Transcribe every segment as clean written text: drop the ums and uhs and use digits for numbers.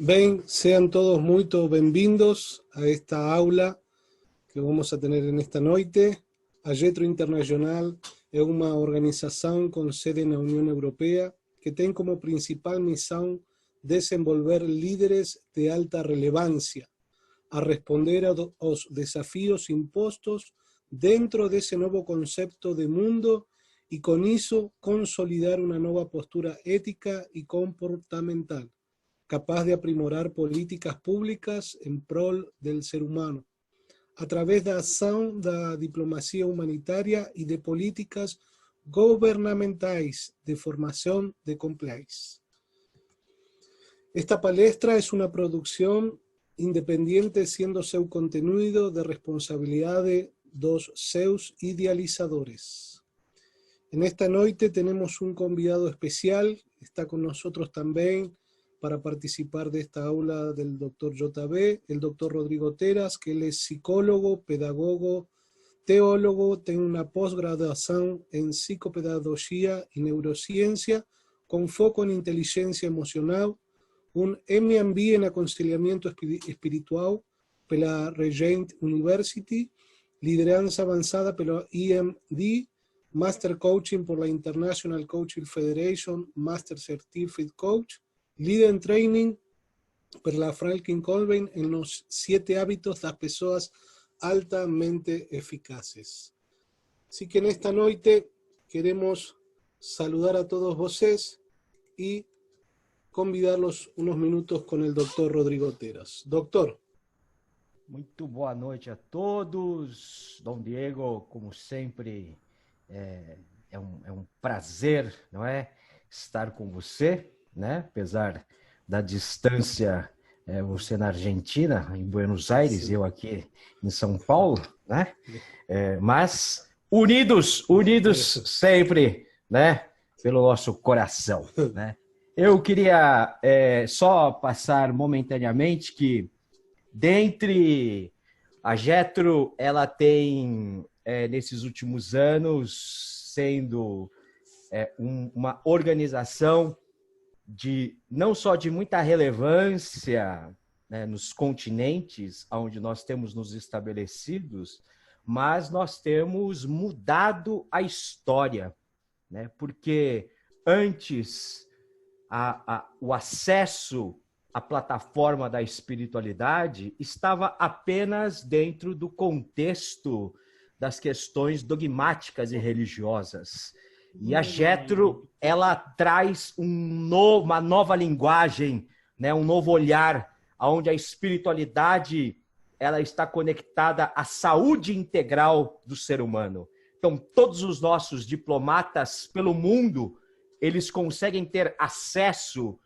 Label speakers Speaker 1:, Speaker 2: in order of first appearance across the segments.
Speaker 1: Bem, sean todos muito bem-vindos a esta aula que vamos a tener en esta noite. A Jetro Internacional é uma organização com sede na União Europeia que tem como principal missão desenvolver líderes de alta relevância a responder aos desafios impostos dentro desse novo concepto de mundo e, com isso, consolidar uma nova postura ética e comportamental, capaz de aprimorar políticas públicas em prol do ser humano, através da ação da diplomacia humanitária e de políticas governamentais de formação de compliance. Esta palestra é uma produção independiente, sendo seu conteúdo de responsabilidade dos seus idealizadores. En esta noite tenemos un convidado especial, está con nosotros también para participar de esta aula del Dr. JB, el Dr. Rodrigo Teras, que él es psicólogo, pedagogo, teólogo, tiene una posgraduación en psicopedagogía y neurociencia, con foco en inteligencia emocional, un M&B en aconsejamiento espiritual pela Regent University, liderança avançada pela EMD, Master Coaching por la International Coaching Federation, Master Certified Coach, Leader in Training por la Franklin Colvin en los 7 hábitos das pessoas altamente eficaces. Así que en esta noite queremos saludar a todos vocês y convidarlos unos minutos con el Dr. Rodrigo Teras. Doctor.
Speaker 2: Muito boa noite a todos. Dom Diego, como sempre, é um prazer, não é, estar com você, né? Apesar da distância, você na Argentina, em Buenos Aires, sim, eu aqui em São Paulo, né? Mas unidos sempre, né? Pelo nosso coração, né? Eu queria só passar momentaneamente que dentre a Jetro, ela tem, nesses últimos anos, sendo uma organização não só de muita relevância, né, nos continentes onde nós temos nos estabelecidos, mas nós temos mudado a história, né, porque antes o acesso a plataforma da espiritualidade estava apenas dentro do contexto das questões dogmáticas e religiosas. E a Jetro, ela traz uma nova linguagem, né, um novo olhar, onde a espiritualidade ela está conectada à saúde integral do ser humano. Então, todos os nossos diplomatas pelo mundo, eles conseguem ter acesso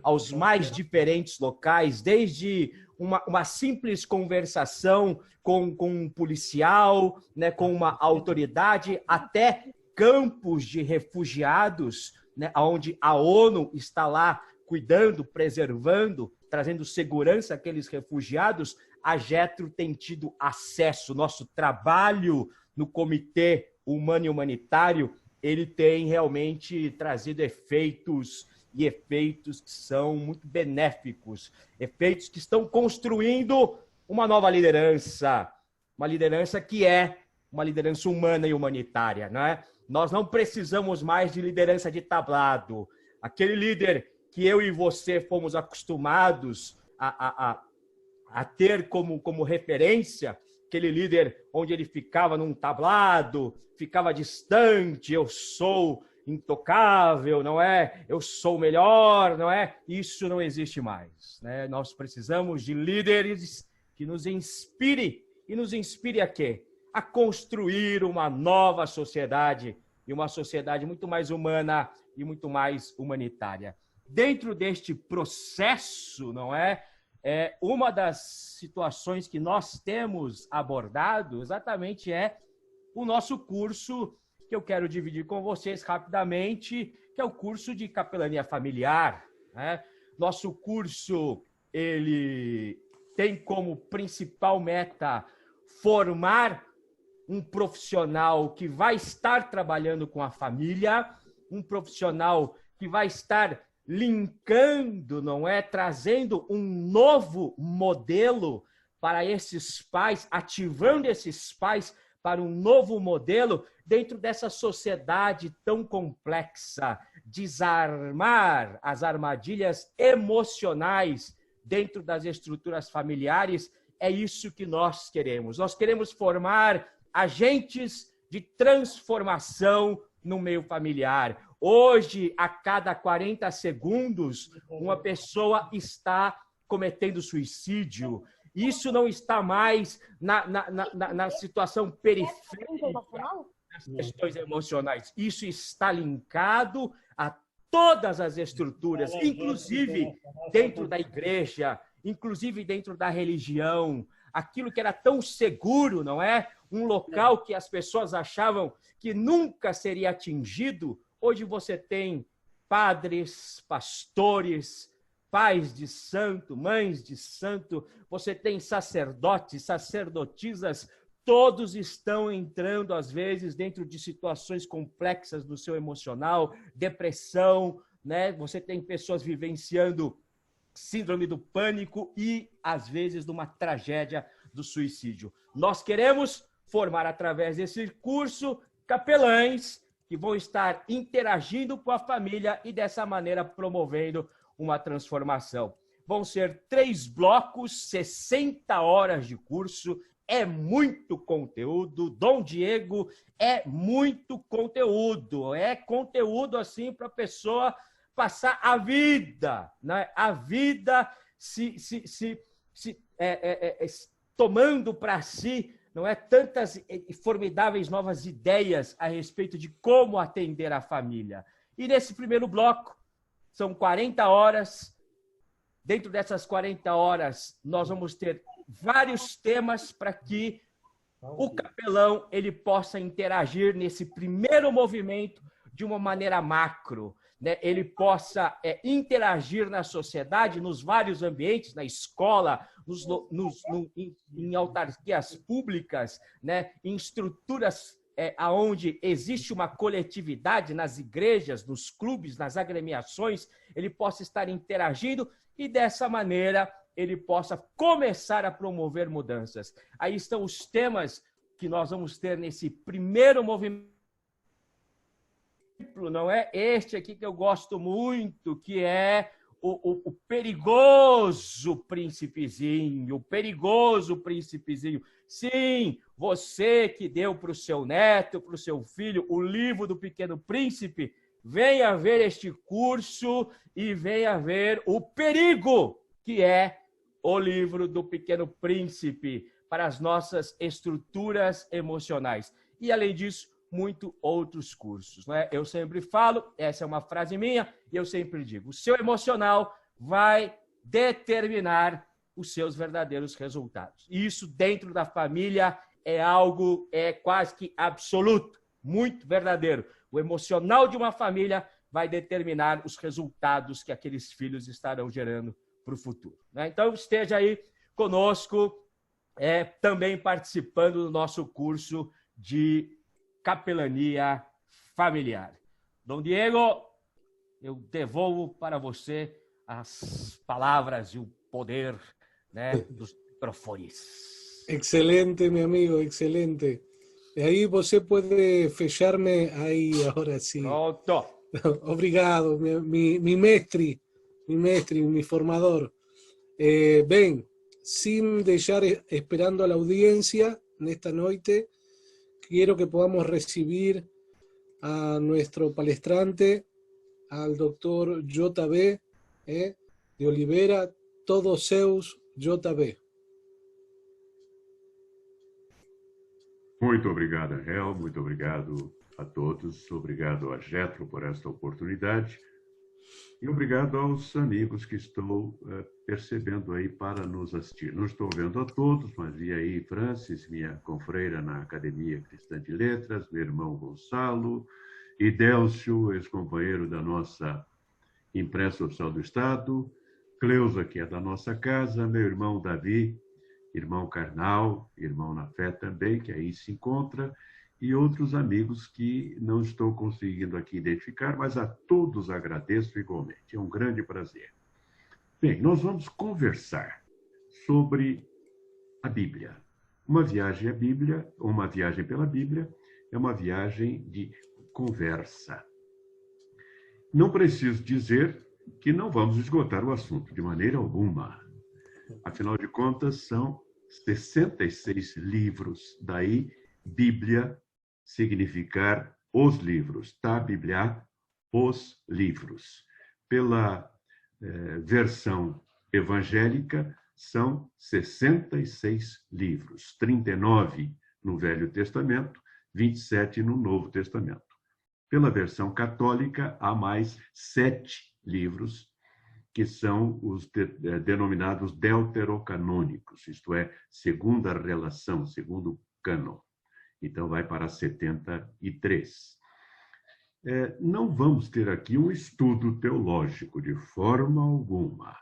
Speaker 2: aos mais diferentes locais, desde uma simples conversação com um policial, né, com uma autoridade, até campos de refugiados, né, onde a ONU está lá cuidando, preservando, trazendo segurança àqueles refugiados. A Jetro tem tido acesso. Nosso trabalho no Comitê Humano e Humanitário, ele tem realmente trazido efeitos que são muito benéficos, efeitos que estão construindo uma nova liderança, uma liderança que é uma liderança humana e humanitária, não é? Nós não precisamos mais de liderança de tablado, aquele líder que eu e você fomos acostumados a ter como referência, aquele líder onde ele ficava num tablado, ficava distante, eu sou intocável, não é? Eu sou o melhor, não é? Isso não existe mais, né? Nós precisamos de líderes que nos inspire, e nos inspire a quê? A construir uma nova sociedade, e uma sociedade muito mais humana e muito mais humanitária. Dentro deste processo, não é? Uma das situações que nós temos abordado exatamente é o nosso curso, que eu quero dividir com vocês rapidamente, que é o curso de capelania familiar, né? Nosso curso, ele tem como principal meta formar um profissional que vai estar trabalhando com a família, um profissional que vai estar linkando, não é? Trazendo um novo modelo para esses pais, ativando esses pais para um novo modelo dentro dessa sociedade tão complexa, desarmar as armadilhas emocionais dentro das estruturas familiares. É isso que nós queremos. Nós queremos formar agentes de transformação no meio familiar. Hoje, a cada 40 segundos, uma pessoa está cometendo suicídio. Isso não está mais na situação periférica das questões emocionais. Isso está linkado a todas as estruturas, inclusive dentro da igreja, inclusive dentro da religião. Aquilo que era tão seguro, não é? Um local que as pessoas achavam que nunca seria atingido. Hoje você tem padres, pastores, pais de santo, mães de santo, você tem sacerdotes, sacerdotisas, todos estão entrando, às vezes, dentro de situações complexas do seu emocional, depressão, né? Você tem pessoas vivenciando síndrome do pânico e, às vezes, numa tragédia do suicídio. Nós queremos formar, através desse curso, capelães que vão estar interagindo com a família e, dessa maneira, promovendo uma transformação. Vão ser 3 blocos, 60 horas de curso, é muito conteúdo. Dom Diego é muito conteúdo, é conteúdo assim para a pessoa passar a vida, né? A vida tomando para si, não é, tantas formidáveis novas ideias a respeito de como atender a família. E nesse primeiro bloco, são 40 horas. Dentro dessas 40 horas, nós vamos ter vários temas para que o capelão ele possa interagir nesse primeiro movimento de uma maneira macro, né? Ele possa interagir na sociedade, nos vários ambientes, na escola, em autarquias públicas, né? Em estruturas aonde existe uma coletividade, nas igrejas, nos clubes, nas agremiações, ele possa estar interagindo e, dessa maneira, ele possa começar a promover mudanças. Aí estão os temas que nós vamos ter nesse primeiro movimento, não é? Este aqui que eu gosto muito, que é o perigoso príncipezinho, o perigoso príncipezinho. Sim, você que deu para o seu neto, para o seu filho, o livro do Pequeno Príncipe, venha ver este curso e venha ver o perigo que é o livro do Pequeno Príncipe para as nossas estruturas emocionais. E, além disso, muito outros cursos, né? Eu sempre falo, essa é uma frase minha, e eu sempre digo, o seu emocional vai determinar os seus verdadeiros resultados. E isso dentro da família é algo quase que absoluto, muito verdadeiro. O emocional de uma família vai determinar os resultados que aqueles filhos estarão gerando para o futuro, né? Então, esteja aí conosco, também participando do nosso curso de capelania familiar. Dom Diego, eu devolvo para você as palavras e o poder, né, dos microfones.
Speaker 1: Excelente, mi amigo, excelente. Aí você pode fechar-me aí agora sim.
Speaker 2: Pronto.
Speaker 1: Obrigado, mi mestre, mi formador. Bem, sin deixar esperando a la audiencia nesta noite, quiero que podamos recibir a nuestro palestrante, al doctor JB de Oliveira, todos seus JB.
Speaker 3: Muito obrigado, Angel, muito obrigado a todos, obrigado a Jetro por esta oportunidade e obrigado aos amigos que estou percebendo aí para nos assistir. Não estou vendo a todos, mas vi aí Francis, minha confreira na Academia Cristã de Letras, meu irmão Gonçalo, e Délcio, ex-companheiro da nossa imprensa oficial do Estado, Cleusa, que é da nossa casa, meu irmão Davi, irmão carnal, irmão na fé também, que aí se encontra, e outros amigos que não estou conseguindo aqui identificar, mas a todos agradeço igualmente. É um grande prazer. Bem, nós vamos conversar sobre a Bíblia. Uma viagem à Bíblia, uma viagem pela Bíblia, é uma viagem de conversa. Não preciso dizer que não vamos esgotar o assunto, de maneira alguma. Afinal de contas, são 66 livros, daí Bíblia significar os livros, tá? Bíblia, os livros. Pela versão evangélica, são 66 livros, 39 no Velho Testamento, 27 no Novo Testamento. Pela versão católica, há mais 7 livros, que são os denominados deuterocanônicos, isto é, segunda relação, segundo cânon. Então, vai para 73. Não vamos ter aqui um estudo teológico, de forma alguma.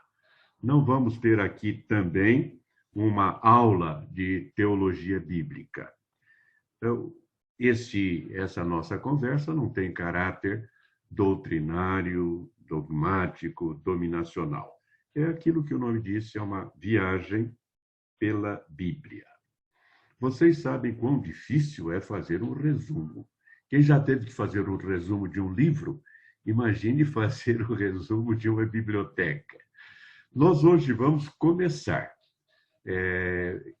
Speaker 3: Não vamos ter aqui também uma aula de teologia bíblica. Então, essa nossa conversa não tem caráter doutrinário, dogmático, dominacional. É aquilo que o nome diz, é uma viagem pela Bíblia. Vocês sabem quão difícil é fazer um resumo. Quem já teve que fazer um resumo de um livro, imagine fazer o resumo de uma biblioteca. Nós hoje vamos começar.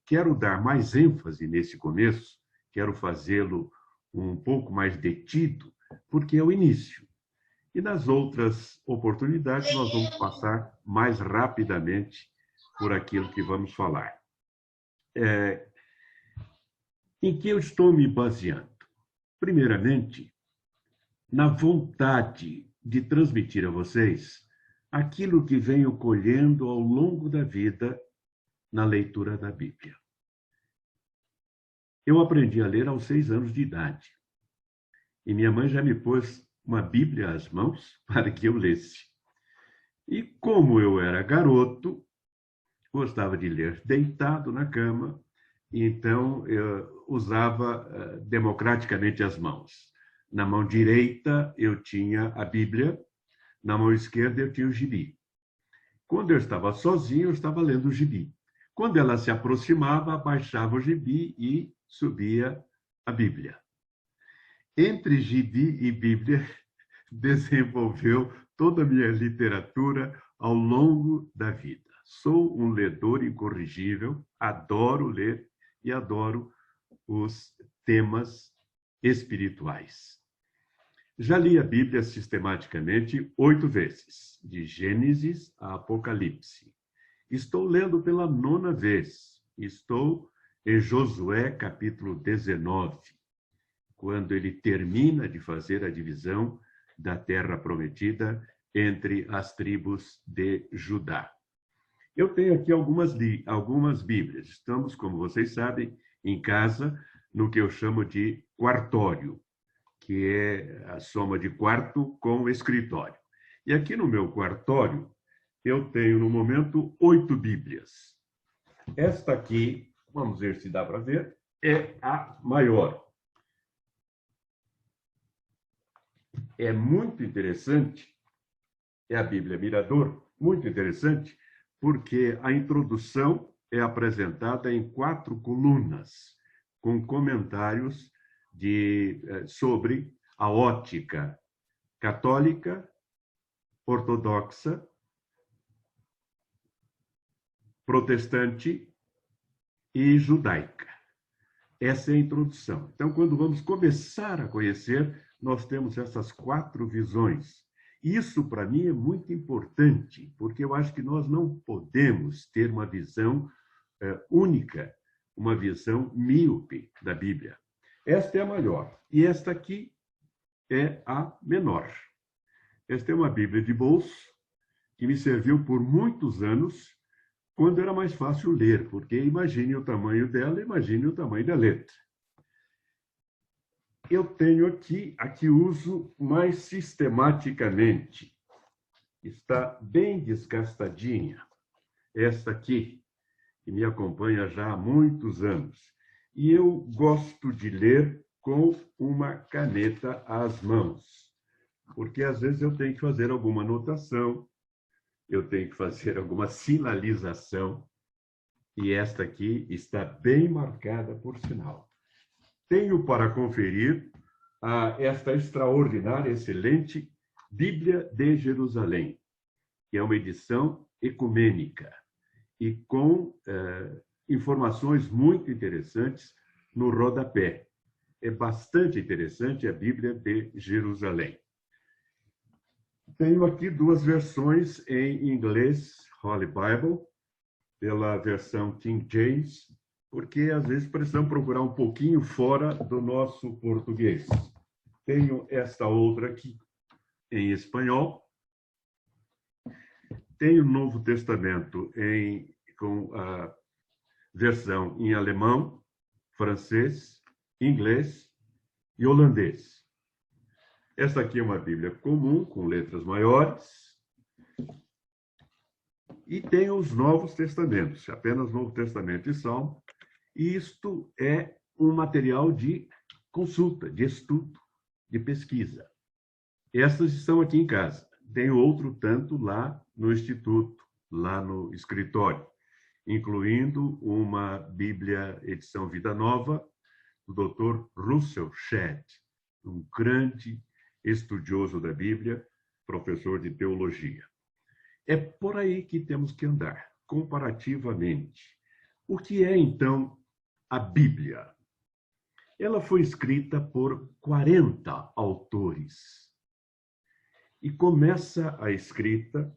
Speaker 3: Quero dar mais ênfase nesse começo, quero fazê-lo um pouco mais detido, porque é o início. E nas outras oportunidades, nós vamos passar mais rapidamente por aquilo que vamos falar. Em que eu estou me baseando? Primeiramente, na vontade de transmitir a vocês aquilo que venho colhendo ao longo da vida na leitura da Bíblia. Eu aprendi a ler aos 6 anos de idade. E minha mãe já me pôs uma Bíblia às mãos para que eu lesse. E como eu era garoto, gostava de ler deitado na cama, então eu usava democraticamente as mãos. Na mão direita eu tinha a Bíblia, na mão esquerda eu tinha o gibi. Quando eu estava sozinho, eu estava lendo o gibi. Quando ela se aproximava, abaixava o gibi e subia a Bíblia. Entre gibi e Bíblia, desenvolveu toda a minha literatura ao longo da vida. Sou um ledor incorrigível, adoro ler e adoro os temas espirituais. Já li a Bíblia sistematicamente 8 vezes, de Gênesis a Apocalipse. Estou lendo pela 9ª vez. Estou em Josué, capítulo 19, quando ele termina de fazer a divisão da terra prometida entre as tribos de Judá. Eu tenho aqui algumas Bíblias. Estamos, como vocês sabem, em casa, no que eu chamo de quartório, que é a soma de quarto com escritório. E aqui no meu quartório, eu tenho, no momento, 8 Bíblias. Esta aqui, vamos ver se dá para ver, é a maior. É muito interessante, é a Bíblia Mirador, muito interessante, porque a introdução é apresentada em 4 colunas, com comentários sobre a ótica católica, ortodoxa, protestante e judaica. Essa é a introdução. Então, quando vamos começar a conhecer, nós temos essas 4 visões. Isso, para mim, é muito importante, porque eu acho que nós não podemos ter uma visão única, uma visão míope da Bíblia. Esta é a maior, e esta aqui é a menor. Esta é uma Bíblia de bolso, que me serviu por muitos anos, quando era mais fácil ler, porque imagine o tamanho dela, imagine o tamanho da letra. Eu tenho aqui a que uso mais sistematicamente. Está bem desgastadinha. Esta aqui, que me acompanha já há muitos anos. E eu gosto de ler com uma caneta às mãos, porque às vezes eu tenho que fazer alguma anotação, eu tenho que fazer alguma sinalização, e esta aqui está bem marcada por sinal. Tenho para conferir esta extraordinária, excelente Bíblia de Jerusalém, que é uma edição ecumênica e com informações muito interessantes no rodapé. É bastante interessante a Bíblia de Jerusalém. Tenho aqui duas versões em inglês, Holy Bible, pela versão King James, porque às vezes precisamos procurar um pouquinho fora do nosso português. Tenho esta outra aqui em espanhol. Tenho o Novo Testamento com a versão em alemão, francês, inglês e holandês. Esta aqui é uma Bíblia comum, com letras maiores. E tem os Novos Testamentos, apenas Novo Testamento e Salmo. E isto é um material de consulta, de estudo, de pesquisa. Essas estão aqui em casa. Tem outro tanto lá no Instituto, lá no escritório, incluindo uma Bíblia edição Vida Nova, do Dr. Russell Shedd, um grande estudioso da Bíblia, professor de teologia. É por aí que temos que andar, comparativamente. O que é, então, a Bíblia? Ela foi escrita por 40 autores. E começa a escrita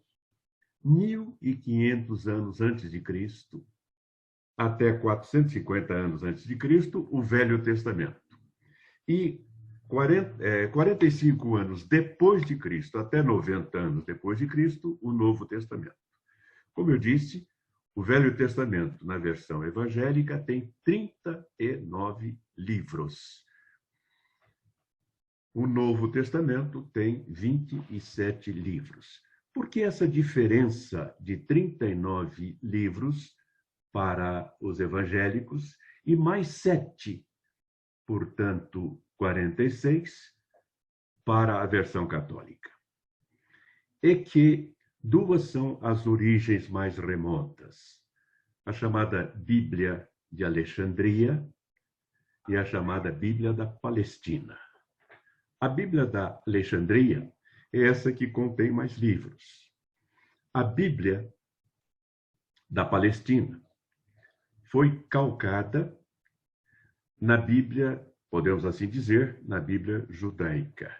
Speaker 3: 1.500 anos antes de Cristo, até 450 anos antes de Cristo, o Velho Testamento. E 45 anos depois de Cristo, até 90 anos depois de Cristo, o Novo Testamento. Como eu disse, o Velho Testamento, na versão evangélica, tem 39 livros. O Novo Testamento tem 27 livros. Por que essa diferença de 39 livros para os evangélicos e mais 7, portanto, 46 para a versão católica? É que duas são as origens mais remotas. A chamada Bíblia de Alexandria e a chamada Bíblia da Palestina. A Bíblia da Alexandria é essa que contém mais livros. A Bíblia da Palestina foi calcada na Bíblia, podemos assim dizer, na Bíblia judaica.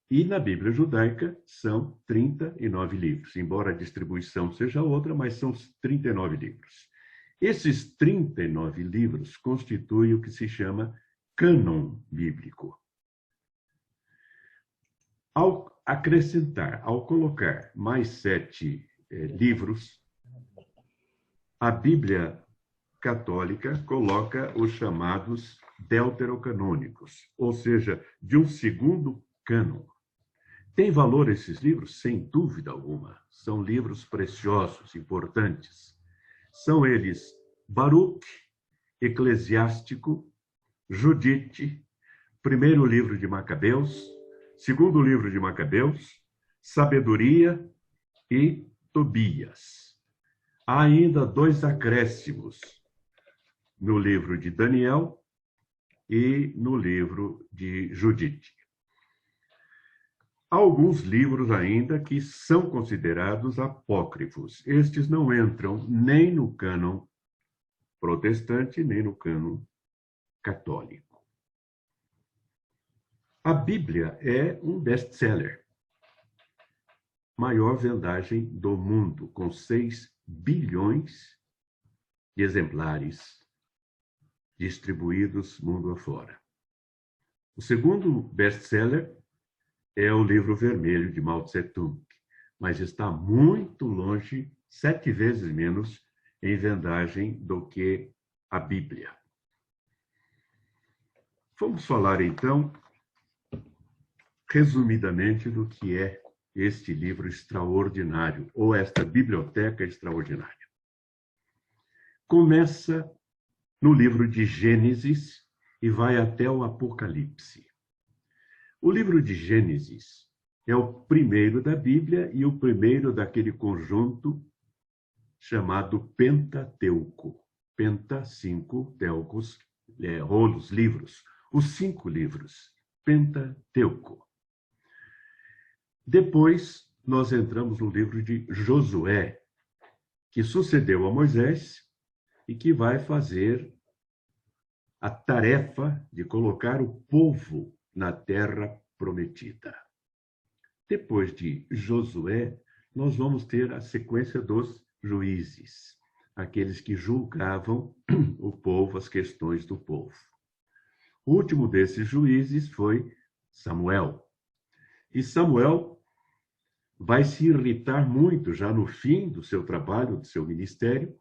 Speaker 3: E na Bíblia judaica são 39 livros, embora a distribuição seja outra, mas são 39 livros. Esses 39 livros constituem o que se chama cânon bíblico. Ao acrescentar, ao colocar mais 7 livros, a Bíblia católica coloca os chamados deuterocanônicos, ou seja, de um segundo cânon. Tem valor esses livros? Sem dúvida alguma. São livros preciosos, importantes. São eles Baruch, Eclesiástico, Judite, primeiro livro de Macabeus, segundo livro de Macabeus, Sabedoria e Tobias. Há ainda 2 acréscimos no livro de Daniel e no livro de Judite. Há alguns livros ainda que são considerados apócrifos. Estes não entram nem no cânon protestante, nem no cânon católico. A Bíblia é um best-seller. Maior vendagem do mundo, com 6 bilhões de exemplares distribuídos mundo afora. O segundo best-seller é o Livro Vermelho de Mao Tse-tung, mas está muito longe, 7 vezes menos em vendagem do que a Bíblia. Vamos falar, então, resumidamente, do que é este livro extraordinário, ou esta biblioteca extraordinária. Começa no livro de Gênesis, e vai até o Apocalipse. O livro de Gênesis é o primeiro da Bíblia e o primeiro daquele conjunto chamado Pentateuco. Penta, 5, teucos, rolos, livros. Os 5 livros. Pentateuco. Depois, nós entramos no livro de Josué, que sucedeu a Moisés e que vai fazer a tarefa de colocar o povo na terra prometida. Depois de Josué, nós vamos ter a sequência dos juízes, aqueles que julgavam o povo, as questões do povo. O último desses juízes foi Samuel. E Samuel vai se irritar muito já no fim do seu trabalho, do seu ministério,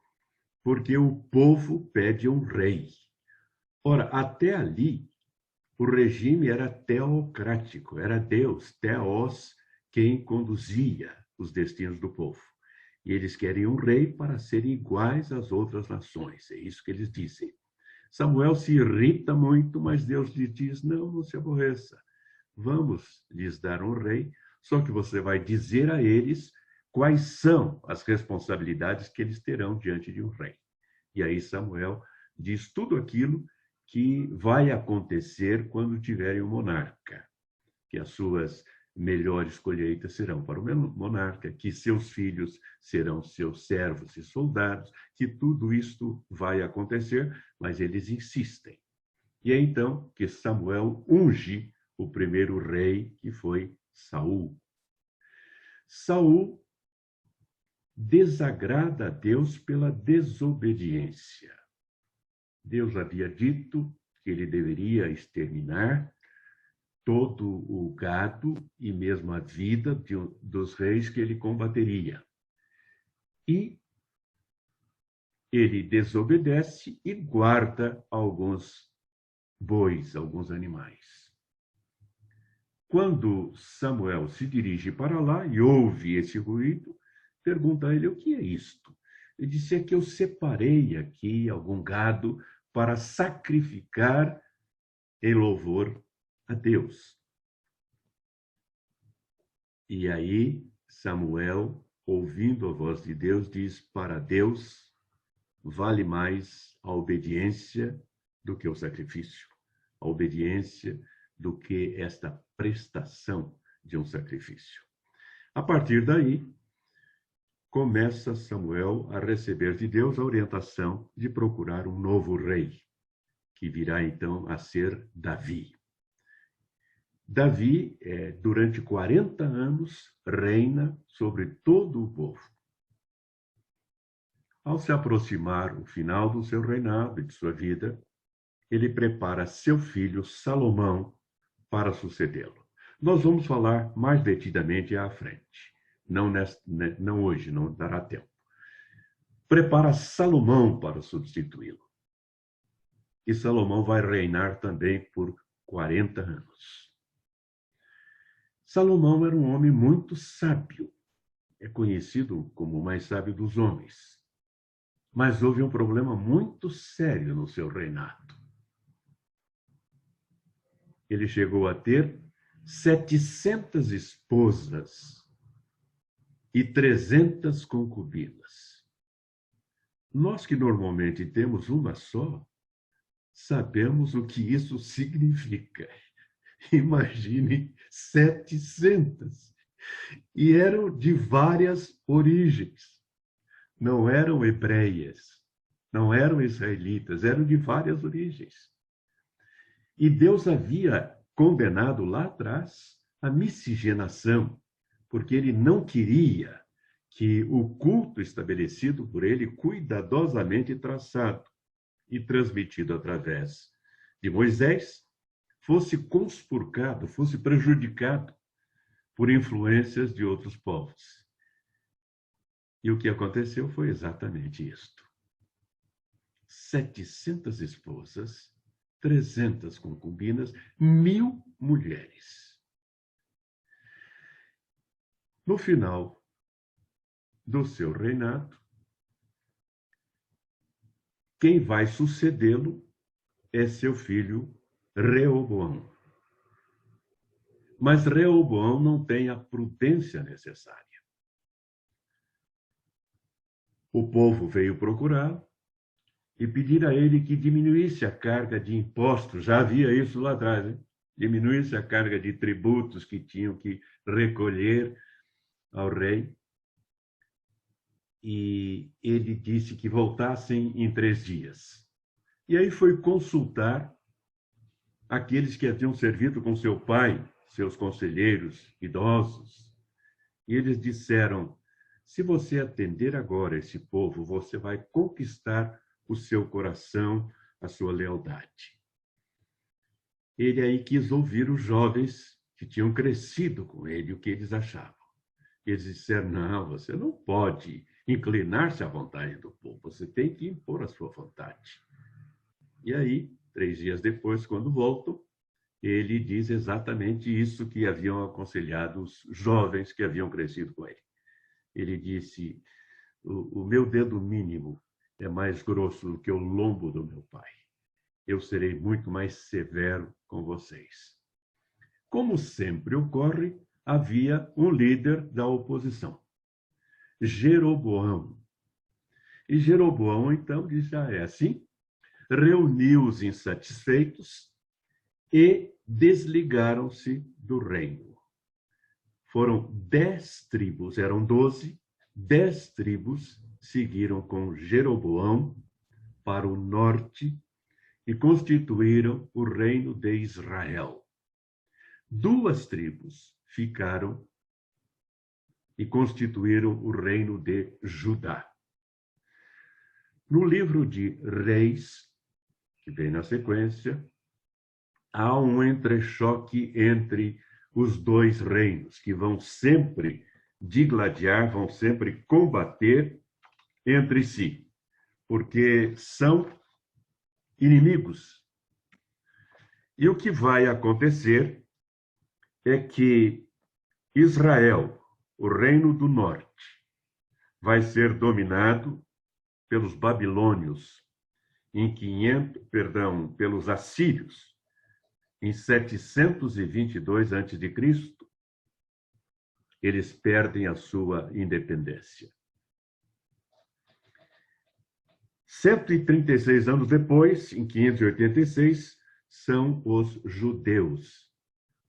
Speaker 3: porque o povo pede um rei. Ora, até ali, o regime era teocrático, era Deus, Theos, quem conduzia os destinos do povo. E eles querem um rei para serem iguais às outras nações, é isso que eles dizem. Samuel se irrita muito, mas Deus lhe diz, não se aborreça, vamos lhes dar um rei, só que você vai dizer a eles quais são as responsabilidades que eles terão diante de um rei. E aí Samuel diz tudo aquilo que vai acontecer quando tiverem um monarca, que as suas melhores colheitas serão para o monarca, que seus filhos serão seus servos e soldados, que tudo isto vai acontecer, mas eles insistem. E é então que Samuel unge o primeiro rei, que foi Saul. Saul desagrada a Deus pela desobediência. Deus havia dito que ele deveria exterminar todo o gado e mesmo a vida dos reis que ele combateria. E ele desobedece e guarda alguns bois, alguns animais. Quando Samuel se dirige para lá e ouve esse ruído, pergunta a ele, o que é isto? Ele disse, é que eu separei aqui algum gado para sacrificar em louvor a Deus. E aí Samuel, ouvindo a voz de Deus, diz, para Deus vale mais a obediência do que o sacrifício, a obediência do que esta prestação de um sacrifício. A partir daí, começa Samuel a receber de Deus a orientação de procurar um novo rei, que virá então a ser Davi. Davi, durante 40 anos, reina sobre todo o povo. Ao se aproximar o final do seu reinado e de sua vida, ele prepara seu filho Salomão para sucedê-lo. Nós vamos falar mais detidamente à frente. Não hoje, não dará tempo. Prepara Salomão para substituí-lo. E Salomão vai reinar também por 40 anos. Salomão era um homem muito sábio. É conhecido como o mais sábio dos homens. Mas houve um problema muito sério no seu reinado. Ele chegou a ter 700 esposas e 300 concubinas. Nós que normalmente temos uma só, sabemos o que isso significa. Imagine 700. E eram de várias origens. Não eram hebreias, não eram israelitas, eram de várias origens. E Deus havia condenado lá atrás a miscigenação, porque ele não queria que o culto estabelecido por ele, cuidadosamente traçado e transmitido através de Moisés, fosse conspurcado, fosse prejudicado por influências de outros povos. E o que aconteceu foi exatamente isto. 700 esposas, 300 concubinas, 1000 mulheres. No final do seu reinado, quem vai sucedê-lo é seu filho Reoboão. Mas Reoboão não tem a prudência necessária. O povo veio procurar e pedir a ele que diminuísse a carga de impostos. Já havia isso lá atrás, hein? Diminuísse a carga de tributos que tinham que recolher ao rei. E ele disse que voltassem em 3 dias. E aí foi consultar aqueles que haviam servido com seu pai, seus conselheiros idosos. E eles disseram: se você atender agora esse povo, você vai conquistar o seu coração, a sua lealdade. Ele aí quis ouvir os jovens que tinham crescido com ele, o que eles achavam. Eles disseram: não, você não pode inclinar-se à vontade do povo, você tem que impor a sua vontade. E aí, 3 dias depois, quando voltam, ele diz exatamente isso que haviam aconselhado os jovens que haviam crescido com ele. Ele disse: o meu dedo mínimo é mais grosso do que o lombo do meu pai. Eu serei muito mais severo com vocês. Como sempre ocorre, havia um líder da oposição, Jeroboão. E Jeroboão, então, disse: é assim, reuniu os insatisfeitos e desligaram-se do reino. Foram 10 tribos, eram 12, 10 tribos seguiram com Jeroboão para o norte e constituíram o reino de Israel. 2 tribos ficaram e constituíram o reino de Judá. No livro de Reis, que vem na sequência, há um entrechoque entre os 2 reinos, que vão sempre digladiar, vão sempre combater entre si, porque são inimigos. E o que vai acontecer é que Israel, o reino do norte, vai ser dominado pelos babilônios pelos assírios em 722 a.C. Eles perdem a sua independência. 136 anos depois, em 586, são os judeus,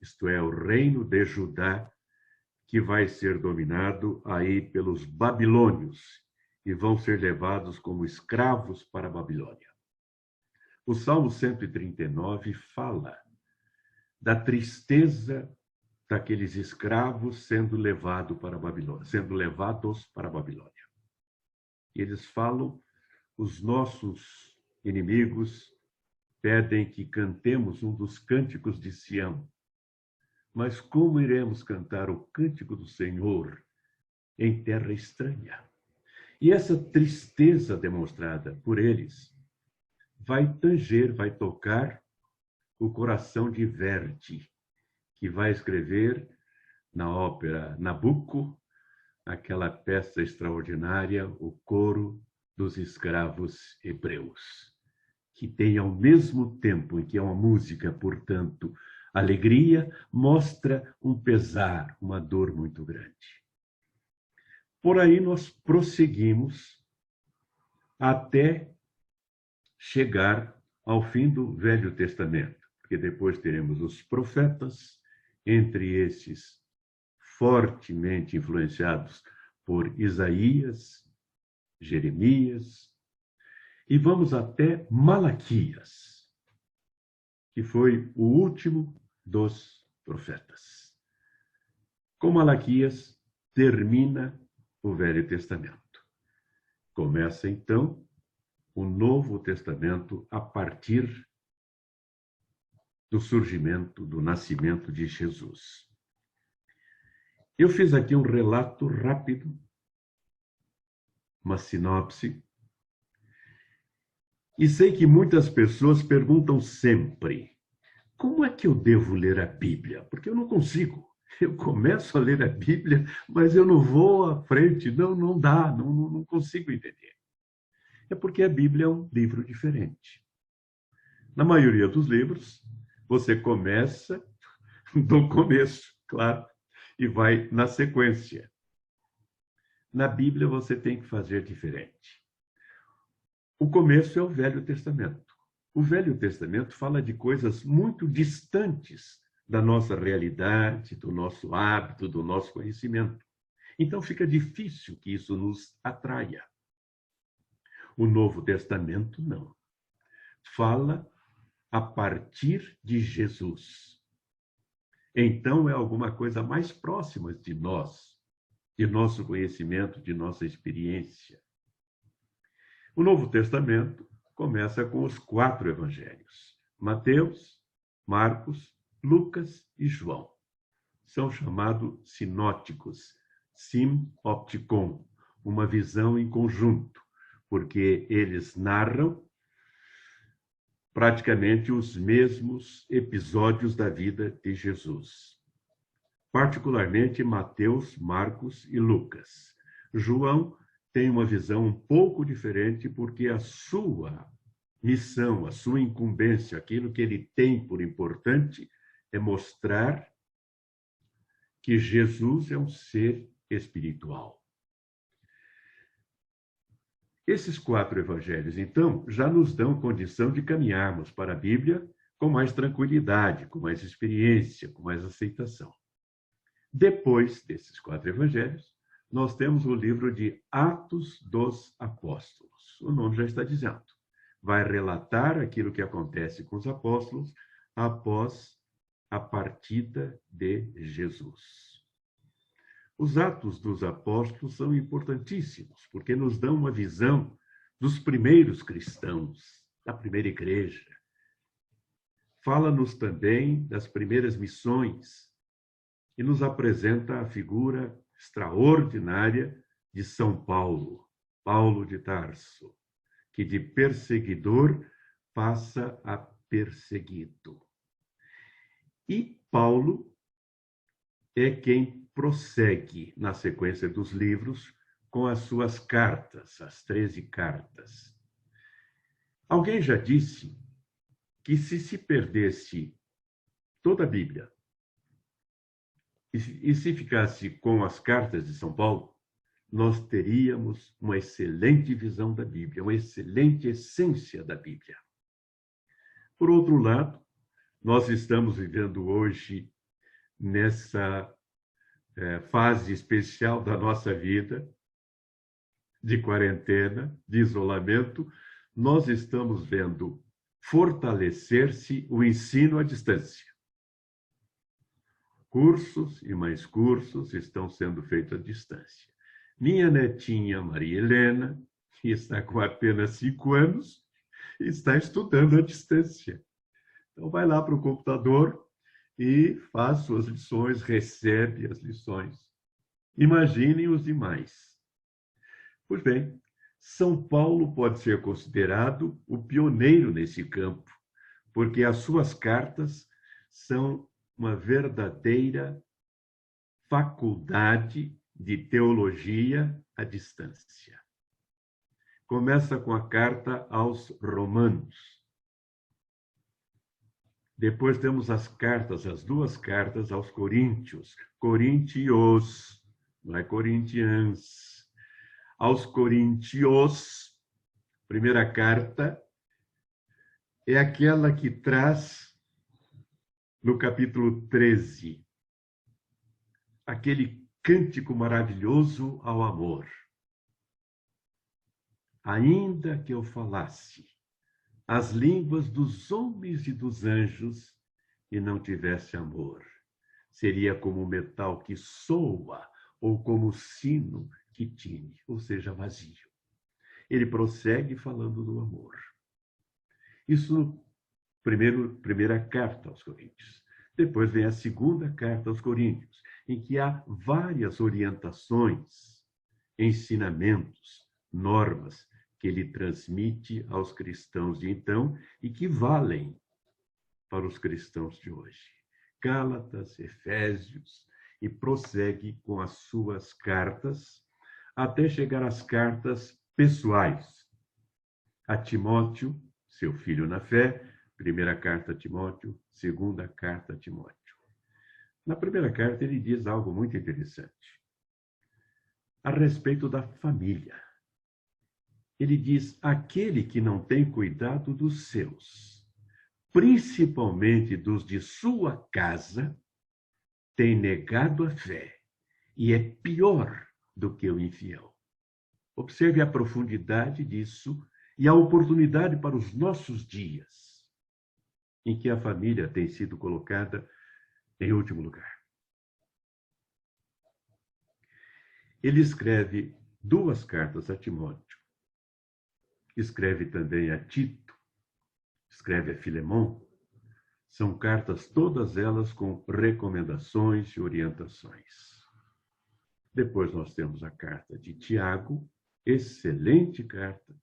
Speaker 3: isto é, o reino de Judá, que vai ser dominado aí pelos babilônios e vão ser levados como escravos para a Babilônia. O Salmo 139 fala da tristeza daqueles escravos sendo levados para a Babilônia. Eles falam: os nossos inimigos pedem que cantemos um dos cânticos de Sião. Mas como iremos cantar o cântico do Senhor em terra estranha? E essa tristeza demonstrada por eles vai tocar o coração de Verdi, que vai escrever na ópera Nabucco aquela peça extraordinária, O Coro dos Escravos Hebreus, que tem, ao mesmo tempo em que é uma música, portanto, alegria, mostra um pesar, uma dor muito grande. Por aí nós prosseguimos até chegar ao fim do Velho Testamento, porque depois teremos os profetas, entre esses fortemente influenciados por Isaías, Jeremias, e vamos até Malaquias, que foi o último dos profetas. Com Malaquias termina o Velho Testamento. Começa, então, o Novo Testamento a partir do surgimento, do nascimento de Jesus. Eu fiz aqui um relato rápido, uma sinopse, e sei que muitas pessoas perguntam sempre: como é que eu devo ler a Bíblia? Porque eu não consigo. Eu começo a ler a Bíblia, mas eu não vou à frente, não dá, não consigo entender. É porque a Bíblia é um livro diferente. Na maioria dos livros, você começa do começo, claro, e vai na sequência. Na Bíblia, você tem que fazer diferente. O começo é o Velho Testamento. O Velho Testamento fala de coisas muito distantes da nossa realidade, do nosso hábito, do nosso conhecimento. Então, fica difícil que isso nos atraia. O Novo Testamento, não. Fala a partir de Jesus. Então, é alguma coisa mais próxima de nós, de nosso conhecimento, de nossa experiência. O Novo Testamento começa com os 4 evangelhos: Mateus, Marcos, Lucas e João. São chamados sinóticos, simopticon, uma visão em conjunto, porque eles narram praticamente os mesmos episódios da vida de Jesus. Particularmente Mateus, Marcos e Lucas. João tem uma visão um pouco diferente, porque a sua missão, a sua incumbência, aquilo que ele tem por importante, é mostrar que Jesus é um ser espiritual. Esses 4 evangelhos, então, já nos dão condição de caminharmos para a Bíblia com mais tranquilidade, com mais experiência, com mais aceitação. Depois desses 4 evangelhos, nós temos o livro de Atos dos Apóstolos. O nome já está dizendo. Vai relatar aquilo que acontece com os apóstolos após a partida de Jesus. Os Atos dos Apóstolos são importantíssimos, porque nos dão uma visão dos primeiros cristãos, da primeira igreja. Fala-nos também das primeiras missões e nos apresenta a figura extraordinária de São Paulo, Paulo de Tarso, que de perseguidor passa a perseguido. E Paulo é quem prossegue na sequência dos livros com as suas cartas, as 13 cartas. Alguém já disse que se perdesse toda a Bíblia e se ficasse com as cartas de São Paulo, nós teríamos uma excelente visão da Bíblia, uma excelente essência da Bíblia. Por outro lado, nós estamos vivendo hoje nessa fase especial da nossa vida, de quarentena, de isolamento, nós estamos vendo fortalecer-se o ensino à distância. Cursos e mais cursos estão sendo feitos à distância. Minha netinha Maria Helena, que está com apenas 5 anos, está estudando à distância. Então, vai lá para o computador e faz suas lições, recebe as lições. Imaginem os demais. Pois bem, São Paulo pode ser considerado o pioneiro nesse campo, porque as suas cartas são uma verdadeira faculdade de teologia à distância. Começa com a carta aos Romanos. Depois temos as 2 cartas aos Coríntios. Coríntios, não é Corinthians. Aos Coríntios, primeira carta, é aquela que traz, no capítulo 13, aquele cântico maravilhoso ao amor. Ainda que eu falasse as línguas dos homens e dos anjos e não tivesse amor, seria como o metal que soa ou como o sino que tine, ou seja, vazio. Ele prossegue falando do amor. Isso, primeira carta aos Coríntios. Depois vem a segunda carta aos Coríntios, em que há várias orientações, ensinamentos, normas que ele transmite aos cristãos de então e que valem para os cristãos de hoje. Gálatas, Efésios, e prossegue com as suas cartas, até chegar às cartas pessoais. A Timóteo, seu filho na fé, Primeira carta a Timóteo, segunda carta a Timóteo. Na primeira carta, ele diz algo muito interessante a respeito da família. Ele diz: aquele que não tem cuidado dos seus, principalmente dos de sua casa, tem negado a fé e é pior do que o infiel. Observe a profundidade disso e a oportunidade para os nossos dias, em que a família tem sido colocada em último lugar. Ele escreve 2 cartas a Timóteo, escreve também a Tito, escreve a Filemon. São cartas, todas elas com recomendações e orientações. Depois nós temos a carta de Tiago, excelente carta,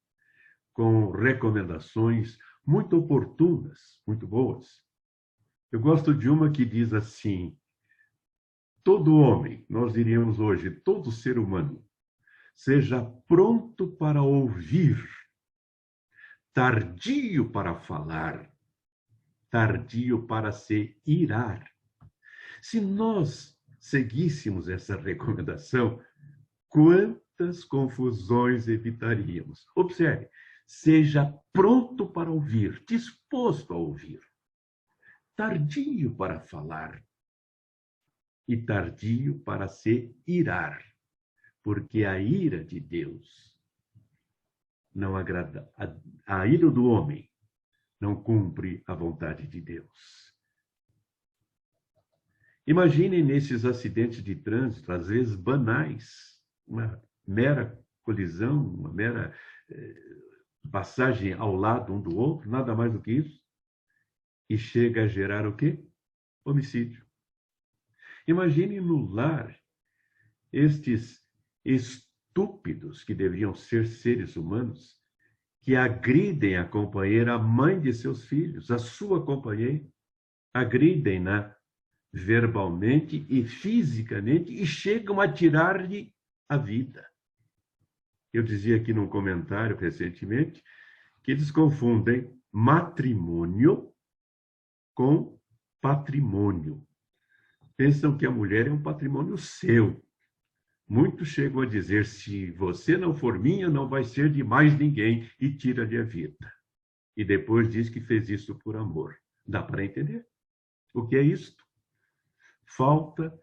Speaker 3: com recomendações muito oportunas, muito boas. Eu gosto de uma que diz assim: todo homem, nós diríamos hoje, todo ser humano, seja pronto para ouvir, tardio para falar, tardio para se irar. Se nós seguíssemos essa recomendação, quantas confusões evitaríamos? Observe, seja pronto para ouvir, disposto a ouvir, tardio para falar e tardio para se irar, porque a ira de Deus não agrada, a ira do homem não cumpre a vontade de Deus. Imaginem nesses acidentes de trânsito, às vezes banais, uma mera colisão, uma mera passagem ao lado um do outro, nada mais do que isso, e chega a gerar o quê? Homicídio. Imaginem no lar estes estúpidos que deveriam ser seres humanos, que agridem a companheira, a mãe de seus filhos, a sua companheira, agridem-na verbalmente e fisicamente e chegam a tirar-lhe a vida. Eu dizia aqui num comentário recentemente que eles confundem matrimônio com patrimônio. Pensam que a mulher é um patrimônio seu. Muitos chegam a dizer: se você não for minha, não vai ser de mais ninguém, e tira-lhe a vida. E depois diz que fez isso por amor. Dá para entender? O que é isto? Falta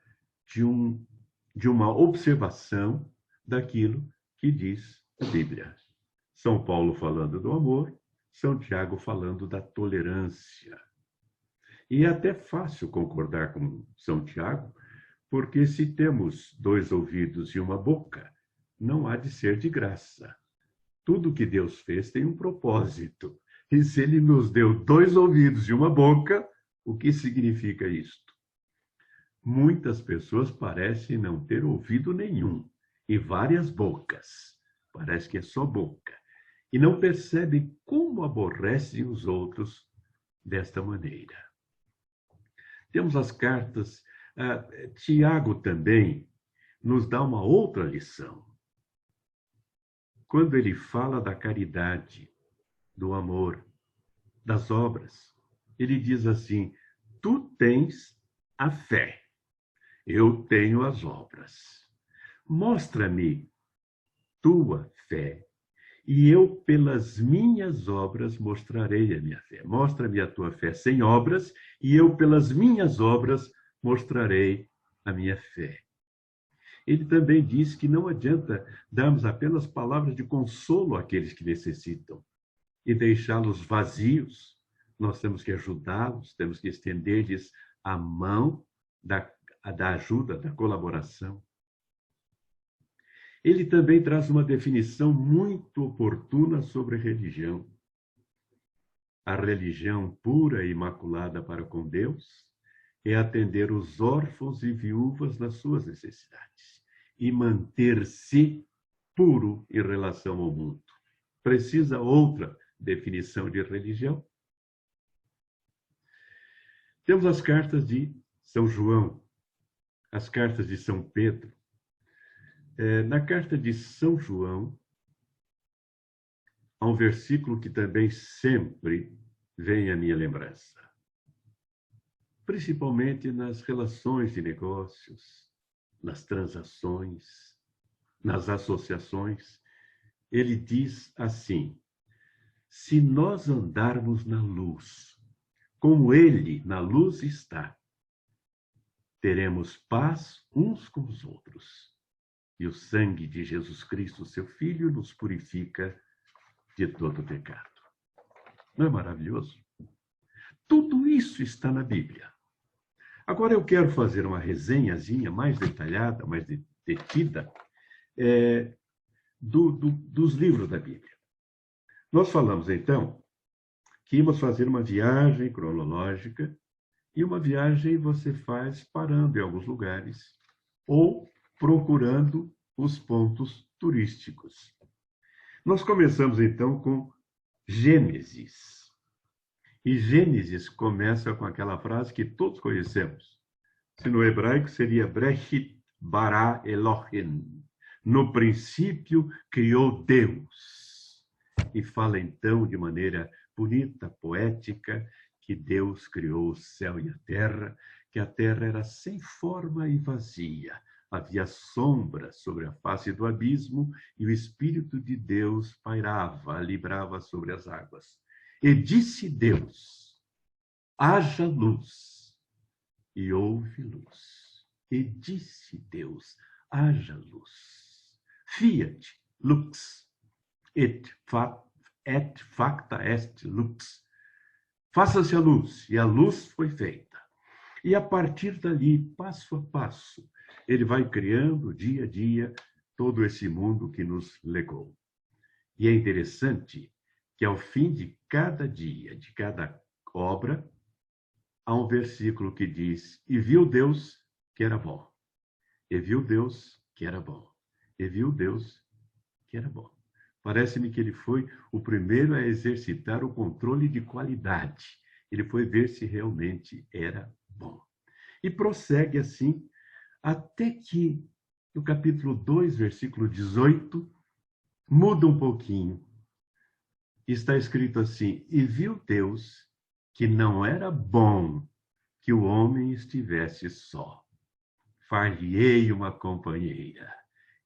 Speaker 3: de uma observação daquilo que diz a Bíblia. São Paulo falando do amor, São Tiago falando da tolerância. E é até fácil concordar com São Tiago, porque se temos 2 ouvidos e uma boca, não há de ser de graça. Tudo que Deus fez tem um propósito. E se Ele nos deu 2 ouvidos e uma boca, o que significa isto? Muitas pessoas parecem não ter ouvido nenhum e várias bocas. Parece que é só boca. E não percebem como aborrecem os outros desta maneira. Temos as cartas. Tiago também nos dá uma outra lição. Quando ele fala da caridade, do amor, das obras, ele diz assim: tu tens a fé, eu tenho as obras. Mostra-me tua fé, e eu, pelas minhas obras, mostrarei a minha fé. Mostra-me a tua fé sem obras, e eu, pelas minhas obras, mostrarei a minha fé. Ele também diz que não adianta darmos apenas palavras de consolo àqueles que necessitam e deixá-los vazios. Nós temos que ajudá-los, temos que estender-lhes a mão da ajuda, da colaboração. Ele também traz uma definição muito oportuna sobre religião. A religião pura e imaculada para com Deus é atender os órfãos e viúvas nas suas necessidades e manter-se puro em relação ao mundo. Precisa outra definição de religião? Temos as cartas de São João, as cartas de São Pedro. Na carta de São João, há um versículo que também sempre vem à minha lembrança. Principalmente nas relações de negócios, nas transações, nas associações. Ele diz assim: se nós andarmos na luz, como ele na luz está, teremos paz uns com os outros. E o sangue de Jesus Cristo, seu Filho, nos purifica de todo pecado. Não é maravilhoso? Tudo isso está na Bíblia. Agora eu quero fazer uma resenhazinha mais detalhada, mais detida, dos livros da Bíblia. Nós falamos, então, que íamos fazer uma viagem cronológica, e uma viagem você faz parando em alguns lugares ou procurando os pontos turísticos. Nós começamos, então, com Gênesis. E Gênesis começa com aquela frase que todos conhecemos. Se no hebraico seria Breshit bara Elohim. No princípio criou Deus. E fala então de maneira bonita, poética, que Deus criou o céu e a terra, que a terra era sem forma e vazia. Havia sombra sobre a face do abismo e o Espírito de Deus pairava, librava sobre as águas. E disse Deus: haja luz. E houve luz. E disse Deus: haja luz. Fiat lux. Et facta est lux. Faça-se a luz. E a luz foi feita. E a partir dali, passo a passo, ele vai criando dia a dia todo esse mundo que nos legou. E é interessante que ao fim de cada dia, de cada obra, há um versículo que diz: e viu Deus que era bom. E viu Deus que era bom. E viu Deus que era bom. Parece-me que ele foi o primeiro a exercitar o controle de qualidade. Ele foi ver se realmente era bom. E prossegue assim, até que no capítulo 2, versículo 18, muda um pouquinho. Está escrito assim: e viu Deus que não era bom que o homem estivesse só. Far-lhe-ei uma companheira.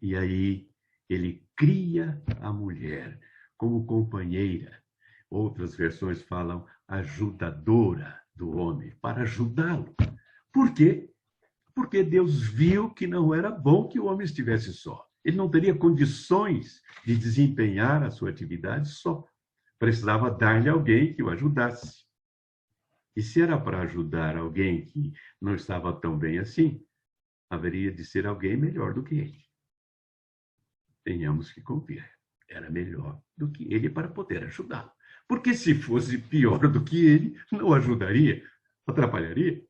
Speaker 3: E aí ele cria a mulher como companheira. Outras versões falam ajudadora do homem, para ajudá-lo. Por quê? Porque Deus viu que não era bom que o homem estivesse só. Ele não teria condições de desempenhar a sua atividade só. Precisava dar-lhe alguém que o ajudasse. E se era para ajudar alguém que não estava tão bem assim, haveria de ser alguém melhor do que ele. Tenhamos que convir. Era melhor do que ele para poder ajudá-lo. Porque se fosse pior do que ele, não ajudaria, atrapalharia.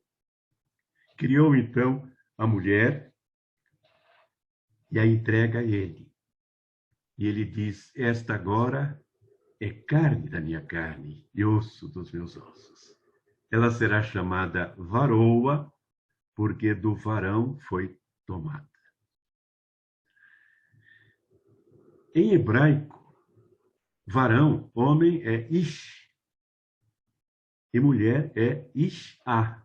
Speaker 3: Criou, então, a mulher e a entrega a ele. E ele diz: esta agora é carne da minha carne e osso dos meus ossos. Ela será chamada varoa, porque do varão foi tomada. Em hebraico, varão, homem, é ish, e mulher é ishá.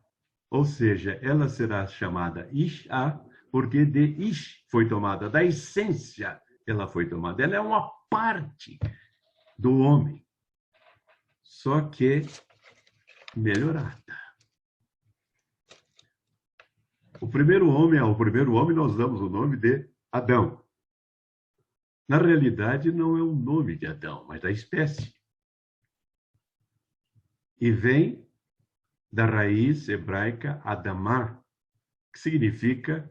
Speaker 3: Ou seja, ela será chamada ishá, porque de ish foi tomada, da essência ela foi tomada. Ela é uma parte do homem, só que melhorada. Ao primeiro homem nós damos o nome de Adão. Na realidade, não é o nome de Adão, mas da espécie. E vem da raiz hebraica Adamá, que significa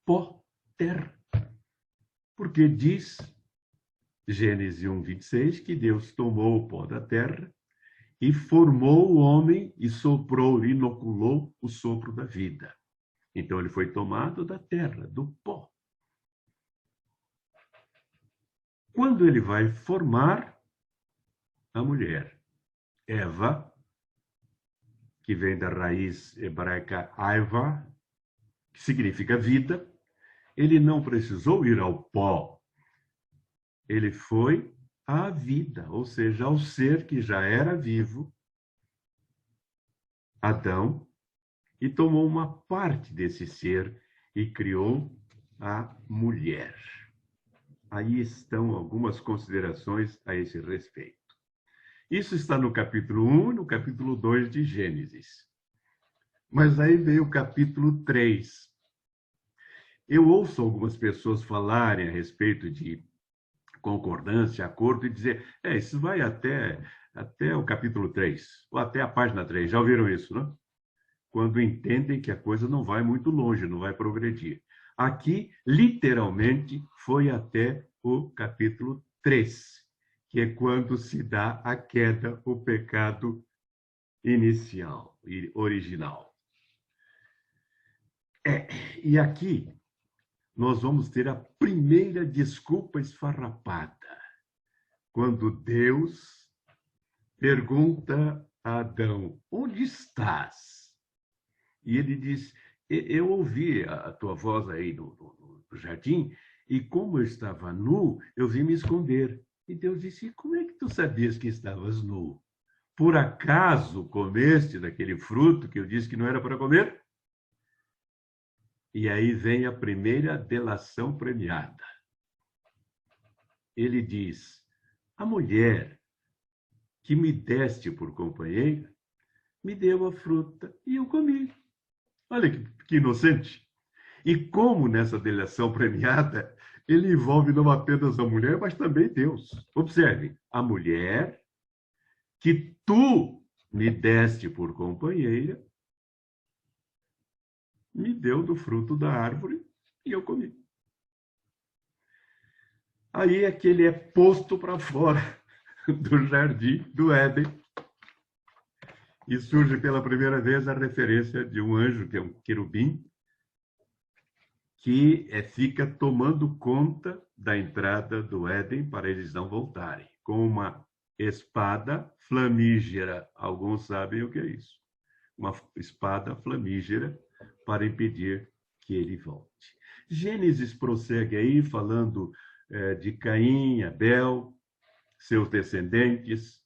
Speaker 3: pó, terra. Porque diz Gênesis 1, 26, que Deus tomou o pó da terra e formou o homem e soprou, inoculou o sopro da vida. Então ele foi tomado da terra, do pó. Quando ele vai formar a mulher, Eva, que vem da raiz hebraica Aiva, que significa vida, ele não precisou ir ao pó. Ele foi à vida, ou seja, ao ser que já era vivo, Adão e tomou uma parte desse ser e criou a mulher. Aí estão algumas considerações a esse respeito. Isso está no capítulo 1 e no capítulo 2 de Gênesis. Mas aí veio o capítulo 3. Eu ouço algumas pessoas falarem a respeito de concordância, acordo, e dizer, isso vai até o capítulo 3, ou até a página 3. Já ouviram isso, não? Quando entendem que a coisa não vai muito longe, não vai progredir. Aqui, literalmente, foi até o capítulo 3, que é quando se dá a queda, o pecado inicial e original. E aqui nós vamos ter a primeira desculpa esfarrapada, quando Deus pergunta a Adão, onde estás? E ele diz, eu ouvi a tua voz aí no jardim, e como eu estava nu, eu vim me esconder. E Deus disse, como é que tu sabias que estavas nu? Por acaso comeste daquele fruto que eu disse que não era para comer? E aí vem a primeira delação premiada. Ele diz, a mulher que me deste por companheira, me deu a fruta e eu comi. Olha que inocente. E como nessa delação premiada, ele envolve não apenas a mulher, mas também Deus. Observe, a mulher que tu me deste por companheira, me deu do fruto da árvore e eu comi. Aí é que ele é posto para fora do jardim do Éden. E surge pela primeira vez a referência de um anjo, que é um querubim, que fica tomando conta da entrada do Éden para eles não voltarem, com uma espada flamígera. Alguns sabem o que é isso. Uma espada flamígera para impedir que ele volte. Gênesis prossegue aí falando de Caim, Abel, seus descendentes,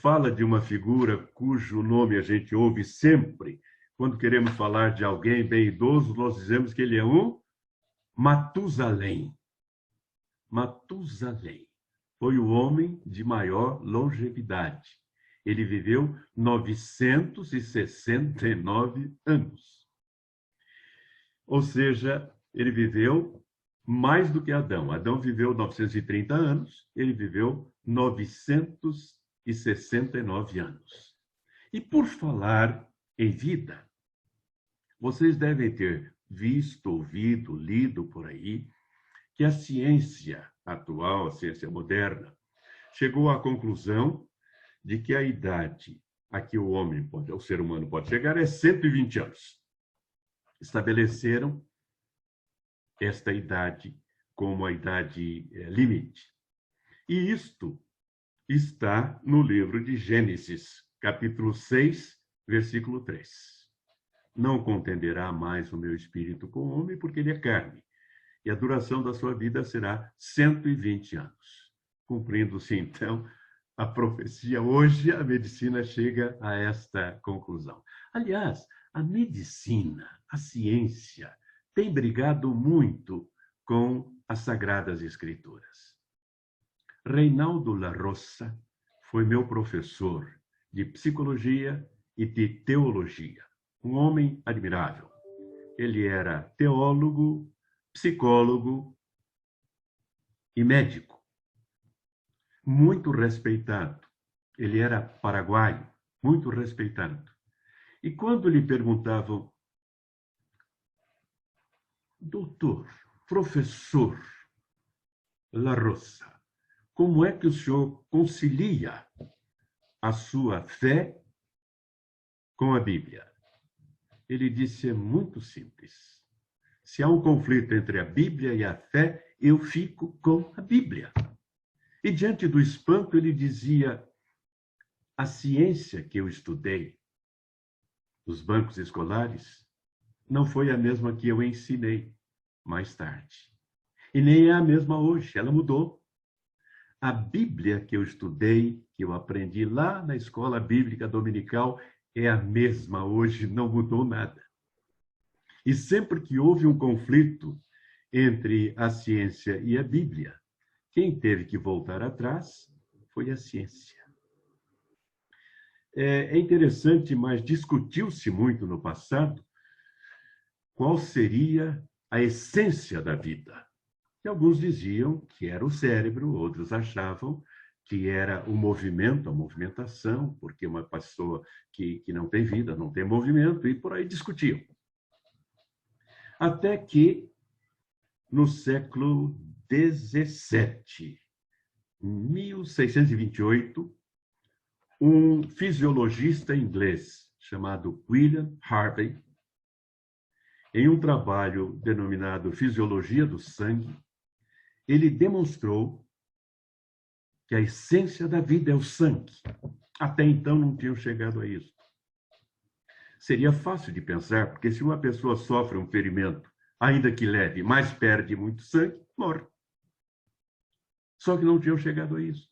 Speaker 3: fala de uma figura cujo nome a gente ouve sempre. Quando queremos falar de alguém bem idoso, nós dizemos que ele é um Matusalém. Matusalém foi o homem de maior longevidade. Ele viveu 969 anos. Ou seja, ele viveu mais do que Adão. Adão viveu 930 anos, ele viveu 969 anos. E por falar em vida, vocês devem ter visto, ouvido, lido por aí, que a ciência atual, a ciência moderna, chegou à conclusão de que a idade a que o ser humano pode chegar é 120 anos. Estabeleceram esta idade como a idade limite. E isto está no livro de Gênesis, capítulo 6, versículo 3. Não contenderá mais o meu espírito com o homem, porque ele é carne, e a duração da sua vida será 120 anos. Cumprindo-se, então, a profecia, hoje a medicina chega a esta conclusão. Aliás, a medicina, a ciência, tem brigado muito com as Sagradas Escrituras. Reinaldo La Roça foi meu professor de psicologia e de teologia. Um homem admirável. Ele era teólogo, psicólogo e médico. Muito respeitado. Ele era paraguaio, muito respeitado. E quando lhe perguntavam, doutor, professor La Roça, como é que o senhor concilia a sua fé com a Bíblia? Ele disse, é muito simples. Se há um conflito entre a Bíblia e a fé, eu fico com a Bíblia. E diante do espanto, ele dizia, a ciência que eu estudei nos bancos escolares não foi a mesma que eu ensinei mais tarde. E nem é a mesma hoje, ela mudou. A Bíblia que eu estudei, que eu aprendi lá na escola bíblica dominical, é a mesma hoje, não mudou nada. E sempre que houve um conflito entre a ciência e a Bíblia, quem teve que voltar atrás foi a ciência. É interessante, mas discutiu-se muito no passado qual seria a essência da vida. E alguns diziam que era o cérebro, outros achavam que era o movimento, a movimentação, porque uma pessoa que não tem vida, não tem movimento, e por aí discutiam. Até que, no século XVII, em 1628, um fisiologista inglês chamado William Harvey, em um trabalho denominado Fisiologia do Sangue, ele demonstrou que a essência da vida é o sangue. Até então não tinham chegado a isso. Seria fácil de pensar, porque se uma pessoa sofre um ferimento, ainda que leve, mas perde muito sangue, morre. Só que não tinham chegado a isso.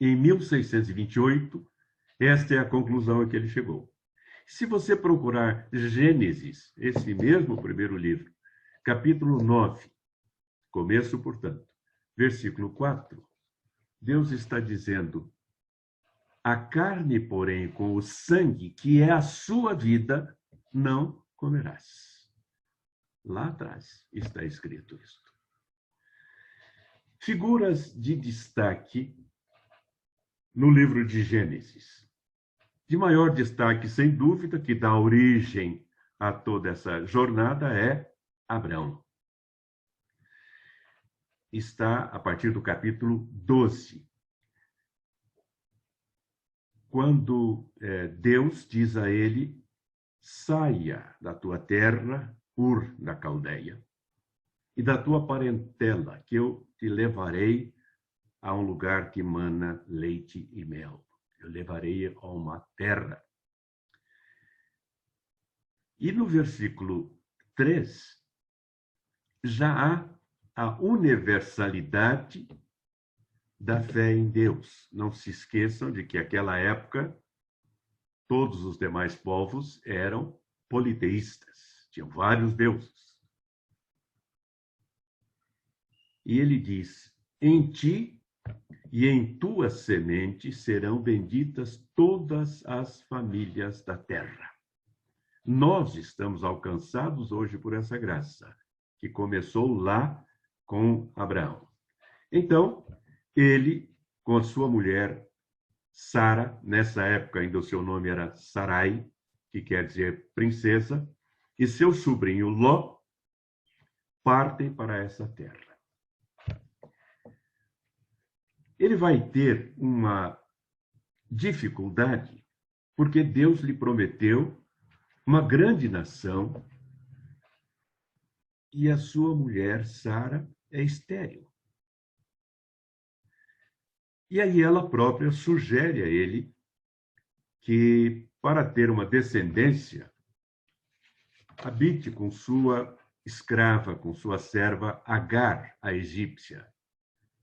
Speaker 3: Em 1628, esta é a conclusão a que ele chegou. Se você procurar Gênesis, esse mesmo primeiro livro, capítulo 9, começo, portanto, versículo 4, Deus está dizendo: a carne, porém, com o sangue, que é a sua vida, não comerás. Lá atrás está escrito isso. Figuras de destaque no livro de Gênesis. De maior destaque, sem dúvida, que dá origem a toda essa jornada é Abraão. Está a partir do capítulo 12. Quando Deus diz a ele: saia da tua terra, Ur da Caldeia, e da tua parentela, que eu te levarei a um lugar que mana leite e mel. Eu levarei a uma terra. E no versículo 3, já há a universalidade da fé em Deus. Não se esqueçam de que naquela época todos os demais povos eram politeístas, tinham vários deuses. E ele diz: em ti e em tua semente serão benditas todas as famílias da terra. Nós estamos alcançados hoje por essa graça, que começou lá com Abraão. Então, ele, com a sua mulher, Sara, nessa época ainda o seu nome era Sarai, que quer dizer princesa, e seu sobrinho Ló, partem para essa terra. Ele vai ter uma dificuldade, porque Deus lhe prometeu uma grande nação e a sua mulher, Sara, é estéril. E aí ela própria sugere a ele que, para ter uma descendência, habite com sua escrava, com sua serva Agar, a egípcia.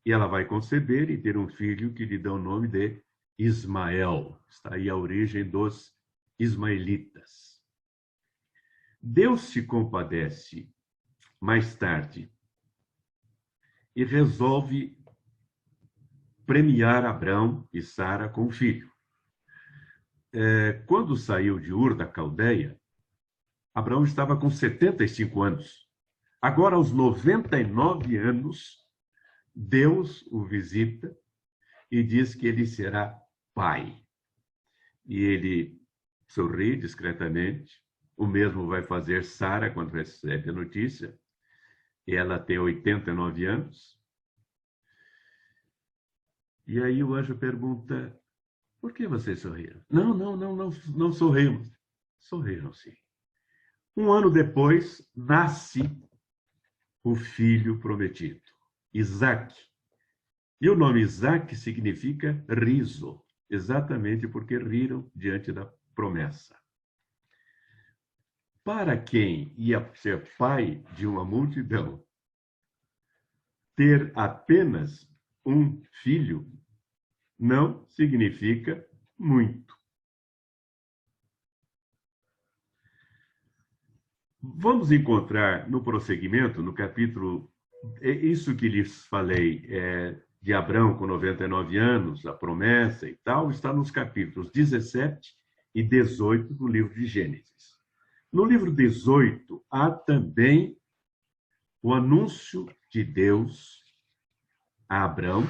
Speaker 3: E ela vai conceber e ter um filho que lhe dá o nome de Ismael. Está aí a origem dos ismaelitas. Deus se compadece mais tarde e resolve premiar Abrão e Sara com um filho. Quando saiu de Ur da Caldeia, Abraão estava com 75 anos. Agora, aos 99 anos, Deus o visita e diz que ele será pai. E ele sorri discretamente. O mesmo vai fazer Sara quando recebe a notícia. E ela tem 89 anos. E aí o anjo pergunta: por que vocês sorriram? Não sorrimos. Sorriram, sim. Um ano depois, nasce o filho prometido, Isaque. E o nome Isaque significa riso, exatamente porque riram diante da promessa. Para quem ia ser pai de uma multidão, ter apenas um filho não significa muito. vamos encontrar no prosseguimento, no capítulo, isso que lhes falei, de Abrão com 99 anos, a promessa e tal, está nos capítulos 17 e 18 do livro de Gênesis. No livro 18, há também o anúncio de Deus a Abrão,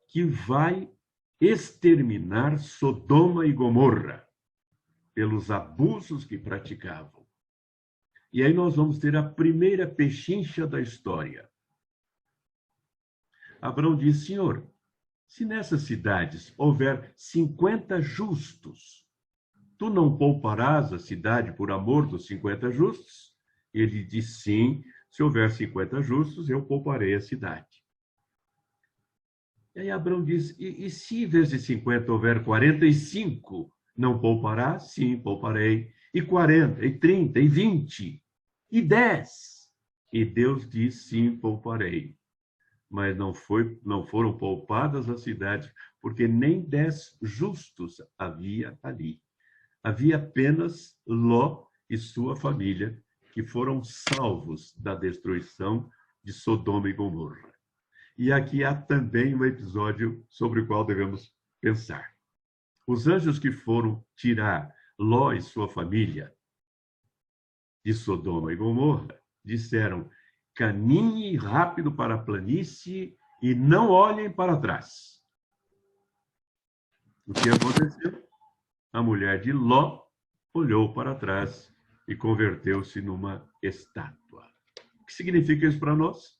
Speaker 3: que vai exterminar Sodoma e Gomorra pelos abusos que praticavam. E aí nós vamos ter a primeira pechincha da história. Abrão diz: Senhor, se nessas cidades houver 50 justos, tu não pouparás a cidade por amor dos 50 justos? Ele diz: sim, se houver 50 justos, eu pouparei a cidade. E aí Abrão diz: e se em vez de 50 houver 45, não poupará? Sim, pouparei. E 40, e 30, e 20, e 10. E Deus diz: sim, pouparei. Mas não foram poupadas as cidades, porque nem 10 justos havia ali. Havia apenas Ló e sua família, que foram salvos da destruição de Sodoma e Gomorra. E aqui há também um episódio sobre o qual devemos pensar. Os anjos que foram tirar Ló e sua família de Sodoma e Gomorra disseram: caminhe rápido para a planície e não olhem para trás. O que aconteceu? A mulher de Ló olhou para trás e converteu-se numa estátua. O que significa isso para nós?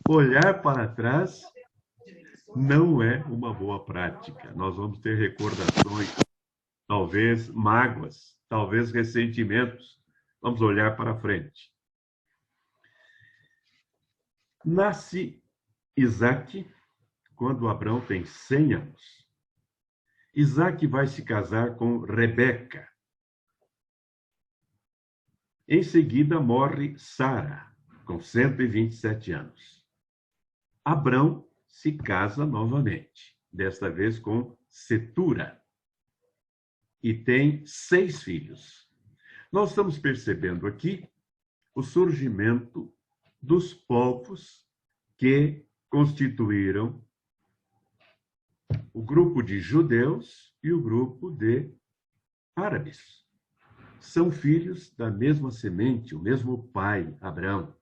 Speaker 3: Olhar para trás não é uma boa prática. Nós vamos ter recordações, talvez mágoas, talvez ressentimentos. Vamos olhar para frente. Nasce Isaque quando Abrão tem 100 anos. Isaque vai se casar com Rebeca. Em seguida morre Sara, com 127 anos. Abrão se casa novamente, desta vez com Setura, e tem 6 filhos. Nós estamos percebendo aqui o surgimento dos povos que constituíram o grupo de judeus e o grupo de árabes. São filhos da mesma semente, o mesmo pai, Abrão.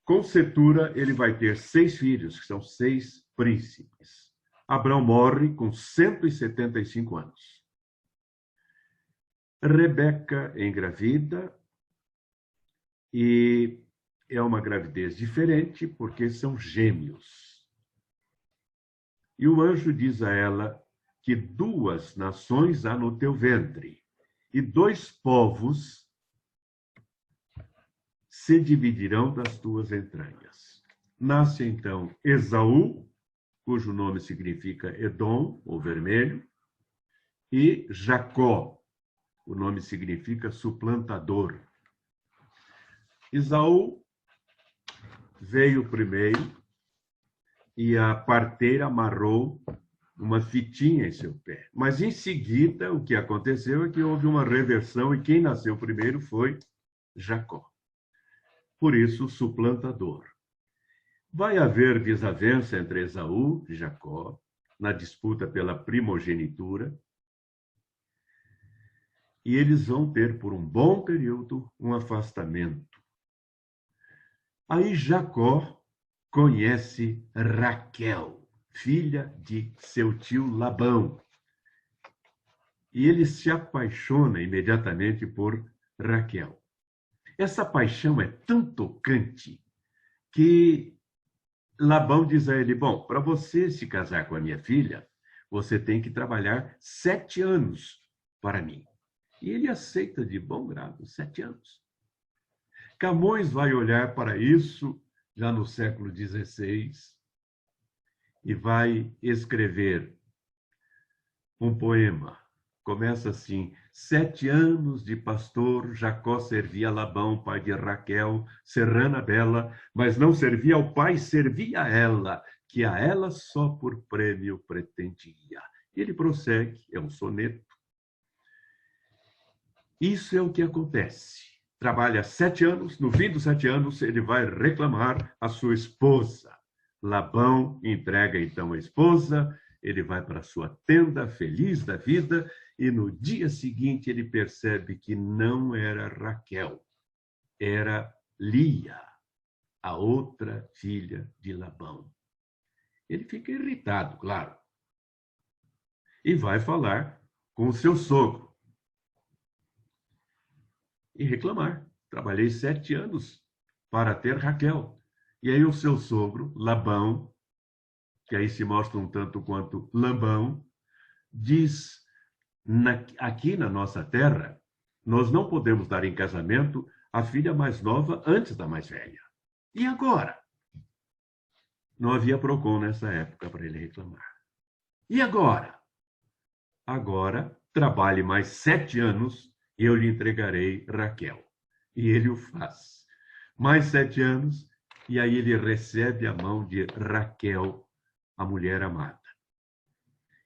Speaker 3: Com Setura, ele vai ter 6 filhos, que são 6 príncipes. Abrão morre com 175 anos. Rebeca engravida, e é uma gravidez diferente, porque são gêmeos. E o anjo diz a ela que 2 nações há no teu ventre, e 2 povos se dividirão das tuas entranhas. Nasce, então, Esaú, cujo nome significa Edom, ou vermelho, e Jacó, o nome significa suplantador. Esaú veio primeiro e a parteira amarrou uma fitinha em seu pé. Mas, em seguida, o que aconteceu é que houve uma reversão e quem nasceu primeiro foi Jacó. Por isso, suplantador. Vai haver desavença entre Esaú e Jacó na disputa pela primogenitura, e eles vão ter, por um bom período, um afastamento. Aí Jacó conhece Raquel, filha de seu tio Labão, e ele se apaixona imediatamente por Raquel. Essa paixão é tão tocante que Labão diz a ele: bom, para você se casar com a minha filha, você tem que trabalhar 7 anos para mim. E ele aceita de bom grado, 7 anos. Camões vai olhar para isso já no século XVI e vai escrever um poema. Começa assim: 7 anos de pastor, Jacó servia Labão, pai de Raquel, serrana bela, mas não servia ao pai, servia a ela, que a ela só por prêmio pretendia. Ele prossegue, é um soneto. Isso é o que acontece. Trabalha 7 anos, no fim dos 7 anos, ele vai reclamar a sua esposa. Labão entrega então a esposa, ele vai para sua tenda, feliz da vida, e no dia seguinte ele percebe que não era Raquel, era Lia, a outra filha de Labão. Ele fica irritado, claro, e vai falar com o seu sogro e reclamar. Trabalhei 7 anos para ter Raquel. E aí o seu sogro, Labão, que aí se mostra um tanto quanto lambão, diz, aqui na nossa terra, nós não podemos dar em casamento a filha mais nova antes da mais velha. E agora? Não havia PROCON nessa época para ele reclamar. E agora? Agora, trabalhe mais 7 anos e eu lhe entregarei Raquel. E ele o faz. Mais 7 anos, e aí ele recebe a mão de Raquel, a mulher amada.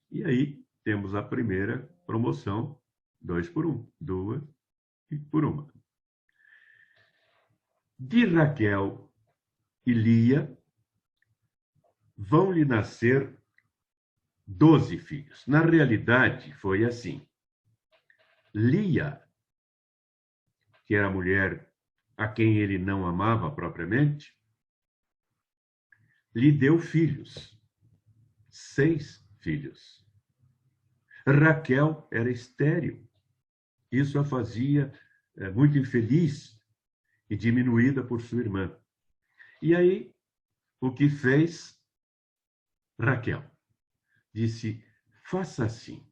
Speaker 3: E aí temos a primeira promoção, 2 por 1, 2 por 1. De Raquel e Lia vão lhe nascer 12 filhos. Na realidade, foi assim. Lia, que era a mulher a quem ele não amava propriamente, lhe deu filhos, 6 filhos. Raquel era estéril. Isso a fazia muito infeliz e diminuída por sua irmã. E aí, o que fez Raquel? Disse, faça assim,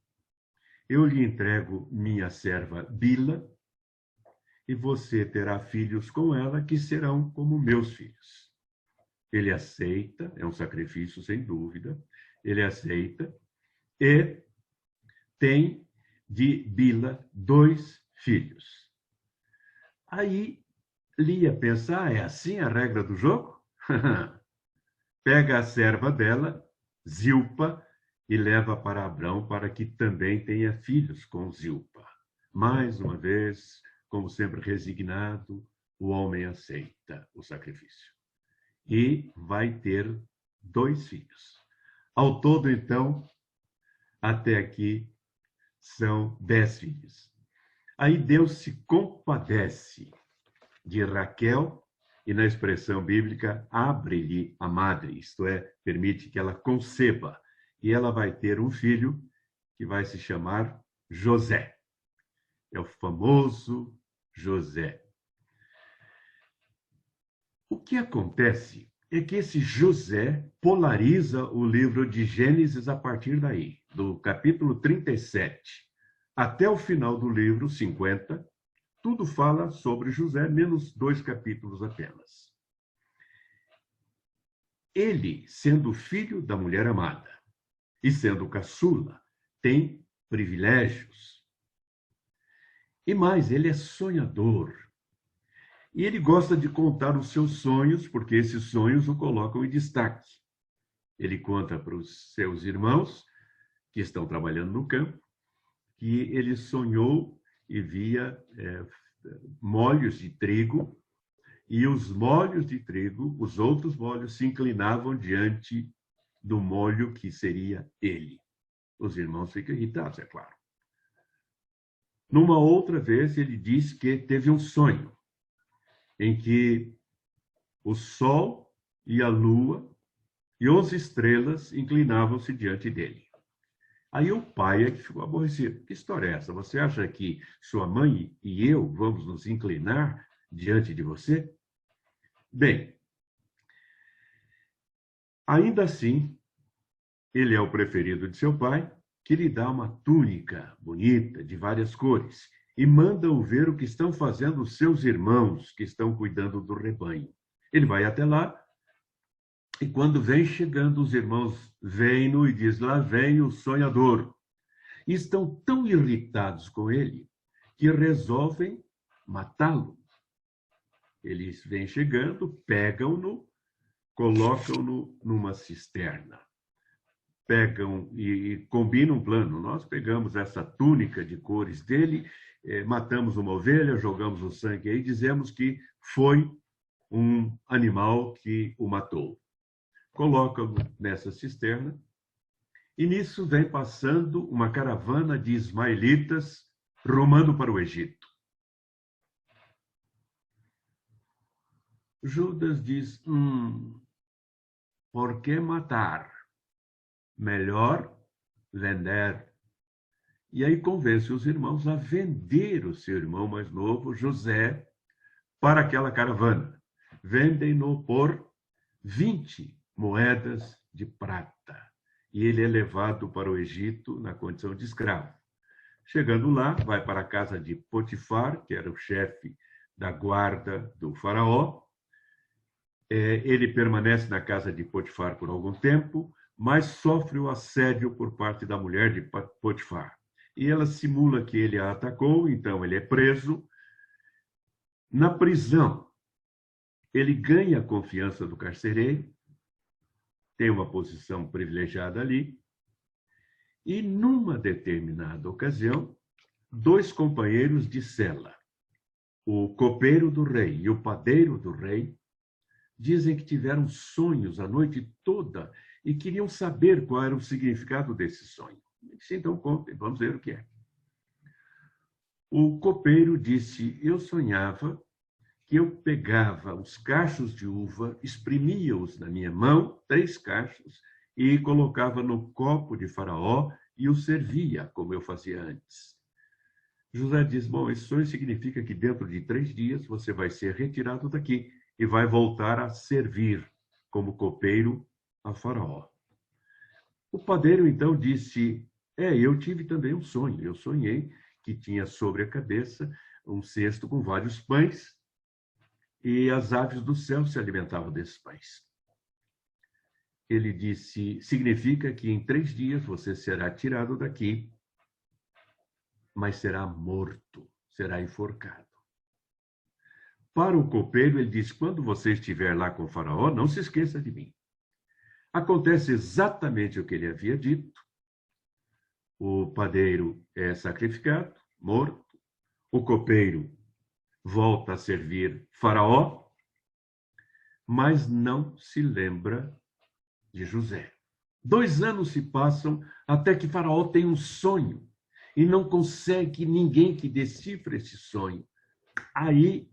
Speaker 3: eu lhe entrego minha serva Bila e você terá filhos com ela que serão como meus filhos. Ele aceita, é um sacrifício sem dúvida, ele aceita e tem de Bila 2 filhos. Aí Lia pensa, é assim a regra do jogo? Pega a serva dela, Zilpa, e leva para Abrão para que também tenha filhos com Zilpa. Mais uma vez, como sempre resignado, o homem aceita o sacrifício. E vai ter 2 filhos. Ao todo, então, até aqui, são 10 filhos. Aí Deus se compadece de Raquel e, na expressão bíblica, abre-lhe a madre, isto é, permite que ela conceba. E ela vai ter um filho que vai se chamar José. É o famoso José. O que acontece é que esse José polariza o livro de Gênesis a partir daí, do capítulo 37 até o final do livro 50, tudo fala sobre José, menos 2 capítulos apenas. Ele, sendo filho da mulher amada e sendo caçula, tem privilégios. E mais, ele é sonhador. E ele gosta de contar os seus sonhos, porque esses sonhos o colocam em destaque. Ele conta para os seus irmãos, que estão trabalhando no campo, que ele sonhou e via molhos de trigo, e os molhos de trigo, os outros molhos, se inclinavam diante do molho que seria ele. Os irmãos ficam irritados, é claro. Numa outra vez, ele diz que teve um sonho em que o sol e a lua e 11 estrelas inclinavam-se diante dele. Aí o pai é que ficou aborrecido. Que história é essa? Você acha que sua mãe e eu vamos nos inclinar diante de você? Bem, ainda assim, ele é o preferido de seu pai, que lhe dá uma túnica bonita, de várias cores, e manda-o ver o que estão fazendo os seus irmãos, que estão cuidando do rebanho. Ele vai até lá, e quando vem chegando, os irmãos veem-no e diz, lá vem o sonhador. E estão tão irritados com ele, que resolvem matá-lo. Eles vêm chegando, pegam-no, colocam-no numa cisterna. pegam e combinam um plano. Nós pegamos essa túnica de cores dele, matamos uma ovelha, jogamos o sangue aí, dizemos que foi um animal que o matou. Colocam nessa cisterna, e nisso vem passando uma caravana de ismaelitas rumando para o Egito. Judas diz, por que matar? Melhor vender. E aí convence os irmãos a vender o seu irmão mais novo, José, para aquela caravana. Vendem-no por 20 moedas de prata. E ele é levado para o Egito na condição de escravo. Chegando lá, vai para a casa de Potifar, que era o chefe da guarda do faraó. Ele permanece na casa de Potifar por algum tempo, mas sofre o assédio por parte da mulher de Potifar. E ela simula que ele a atacou, então ele é preso. Na prisão, ele ganha a confiança do carcereiro, tem uma posição privilegiada ali, e numa determinada ocasião, 2 companheiros de cela, o copeiro do rei e o padeiro do rei, dizem que tiveram sonhos a noite toda e queriam saber qual era o significado desse sonho. Então, contem, vamos ver o que é. O copeiro disse, eu sonhava que eu pegava os cachos de uva, exprimia-os na minha mão, 3 cachos, e colocava no copo de Faraó e o servia, como eu fazia antes. José diz, bom, esse sonho significa que dentro de 3 dias você vai ser retirado daqui e vai voltar a servir como copeiro a Faraó. O padeiro, então, disse, eu tive também um sonho. Eu sonhei que tinha sobre a cabeça um cesto com vários pães e as aves do céu se alimentavam desses pães. Ele disse, significa que em 3 dias você será tirado daqui, mas será morto, será enforcado. Para o copeiro, ele disse, quando você estiver lá com o faraó, não se esqueça de mim. Acontece exatamente o que ele havia dito. O padeiro é sacrificado, morto. O copeiro volta a servir faraó, mas não se lembra de José. 2 anos se passam até que faraó tem um sonho e não consegue ninguém que decifre esse sonho. Aí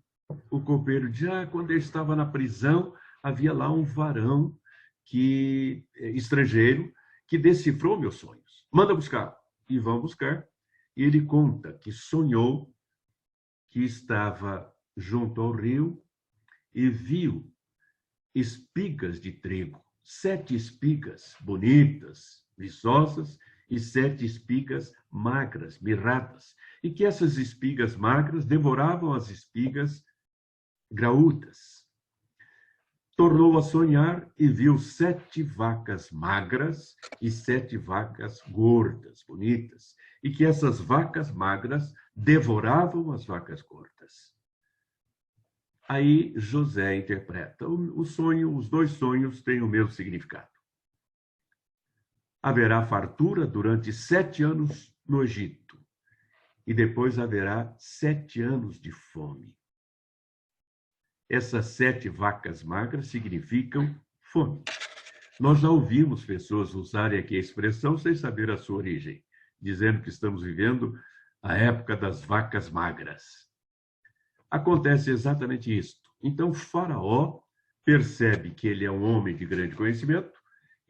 Speaker 3: o copeiro diz, quando eu estava na prisão, havia lá um varão estrangeiro que decifrou meus sonhos. Manda buscar. E vão buscar. E ele conta que sonhou que estava junto ao rio e viu espigas de trigo, 7 espigas bonitas, viçosas, e 7 espigas magras, mirradas, e que essas espigas magras devoravam as espigas graúdas. Tornou a sonhar e viu 7 vacas magras e 7 vacas gordas, bonitas, e que essas vacas magras devoravam as vacas gordas. Aí José interpreta o sonho, os 2 sonhos têm o mesmo significado. Haverá fartura durante 7 anos no Egito, e depois haverá 7 anos de fome. Essas 7 vacas magras significam fome. Nós já ouvimos pessoas usarem aqui a expressão sem saber a sua origem, dizendo que estamos vivendo a época das vacas magras. Acontece exatamente isto. Então, Faraó percebe que ele é um homem de grande conhecimento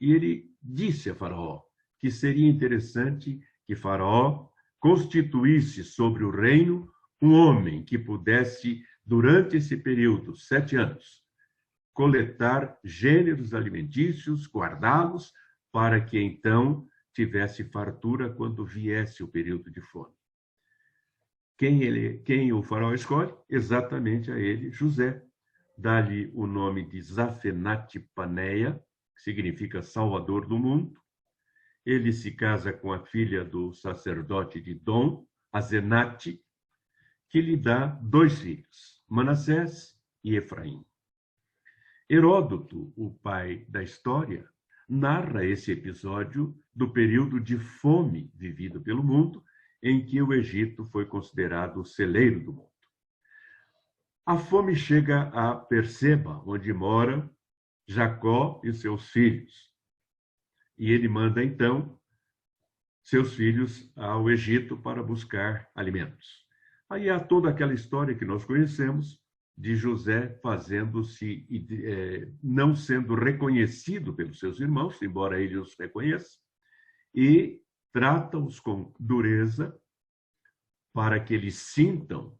Speaker 3: e ele disse a Faraó que seria interessante que Faraó constituísse sobre o reino um homem que pudesse, durante esse período, 7 anos, coletar gêneros alimentícios, guardá-los, para que então tivesse fartura quando viesse o período de fome. Quem o faraó escolhe? Exatamente a ele, José. Dá-lhe o nome de Zafenate Paneia, que significa Salvador do Mundo. Ele se casa com a filha do sacerdote de Dom, Azenate, que lhe dá 2 filhos, Manassés e Efraim. Heródoto, o pai da história, narra esse episódio do período de fome vivido pelo mundo, em que o Egito foi considerado o celeiro do mundo. A fome chega a Berseba, onde mora Jacó e seus filhos. E ele manda, então, seus filhos ao Egito para buscar alimentos. Aí há toda aquela história que nós conhecemos de José fazendo-se, não sendo reconhecido pelos seus irmãos, embora ele os reconheça, e trata-os com dureza para que eles sintam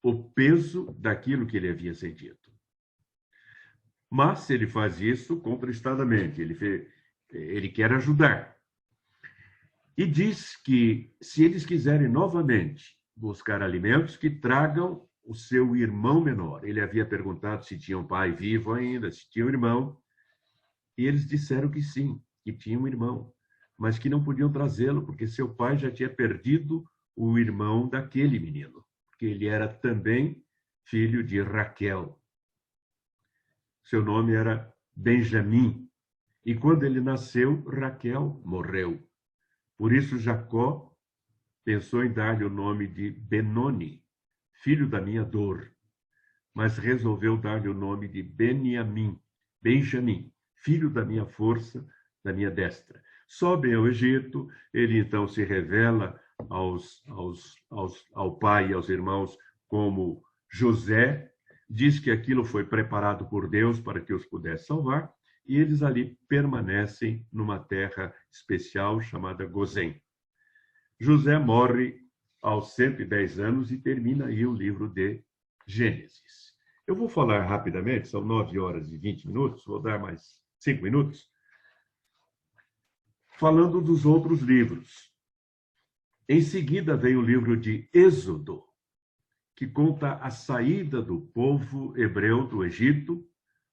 Speaker 3: o peso daquilo que ele havia sentido. Mas ele faz isso contrastadamente, ele quer ajudar. E diz que, se eles quiserem novamente buscar alimentos, que tragam o seu irmão menor. Ele havia perguntado se tinha um pai vivo ainda, se tinha um irmão, e eles disseram que sim, que tinha um irmão, mas que não podiam trazê-lo, porque seu pai já tinha perdido o irmão daquele menino, porque ele era também filho de Raquel. Seu nome era Benjamim, e quando ele nasceu, Raquel morreu. Por isso, Jacó pensou em dar-lhe o nome de Benoni, filho da minha dor, mas resolveu dar-lhe o nome de Benjamim, filho da minha força, da minha destra. Sobe ao Egito, ele então se revela ao pai e aos irmãos como José, diz que aquilo foi preparado por Deus para que os pudesse salvar, e eles ali permanecem numa terra especial chamada Gozém. José morre aos 110 anos e termina aí o livro de Gênesis. Eu vou falar rapidamente, são 9 horas e 20 minutos, vou dar mais 5 minutos, falando dos outros livros. Em seguida vem o livro de Êxodo, que conta a saída do povo hebreu do Egito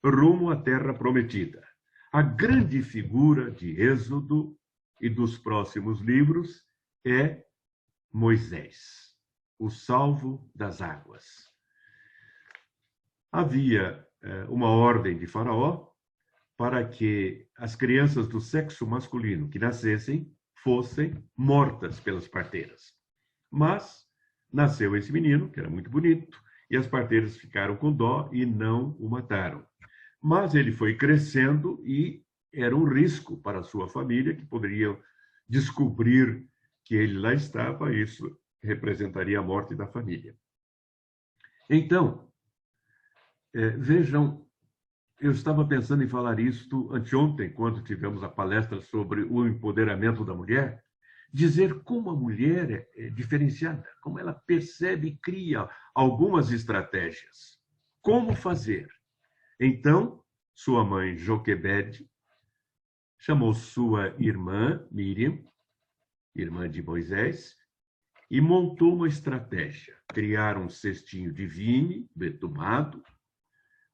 Speaker 3: rumo à terra prometida. A grande figura de Êxodo e dos próximos livros é Moisés, o salvo das águas. Havia uma ordem de Faraó para que as crianças do sexo masculino que nascessem fossem mortas pelas parteiras. Mas nasceu esse menino, que era muito bonito, e as parteiras ficaram com dó e não o mataram. Mas ele foi crescendo e era um risco para a sua família, que poderiam descobrir que ele lá estava, isso representaria a morte da família. Então, vejam, eu estava pensando em falar isto anteontem, quando tivemos a palestra sobre o empoderamento da mulher, dizer como a mulher é diferenciada, como ela percebe e cria algumas estratégias. Como fazer? Então, sua mãe, Joquebede, chamou sua irmã, Miriam, irmã de Moisés, e montou uma estratégia. Criaram um cestinho de vinho, betumado,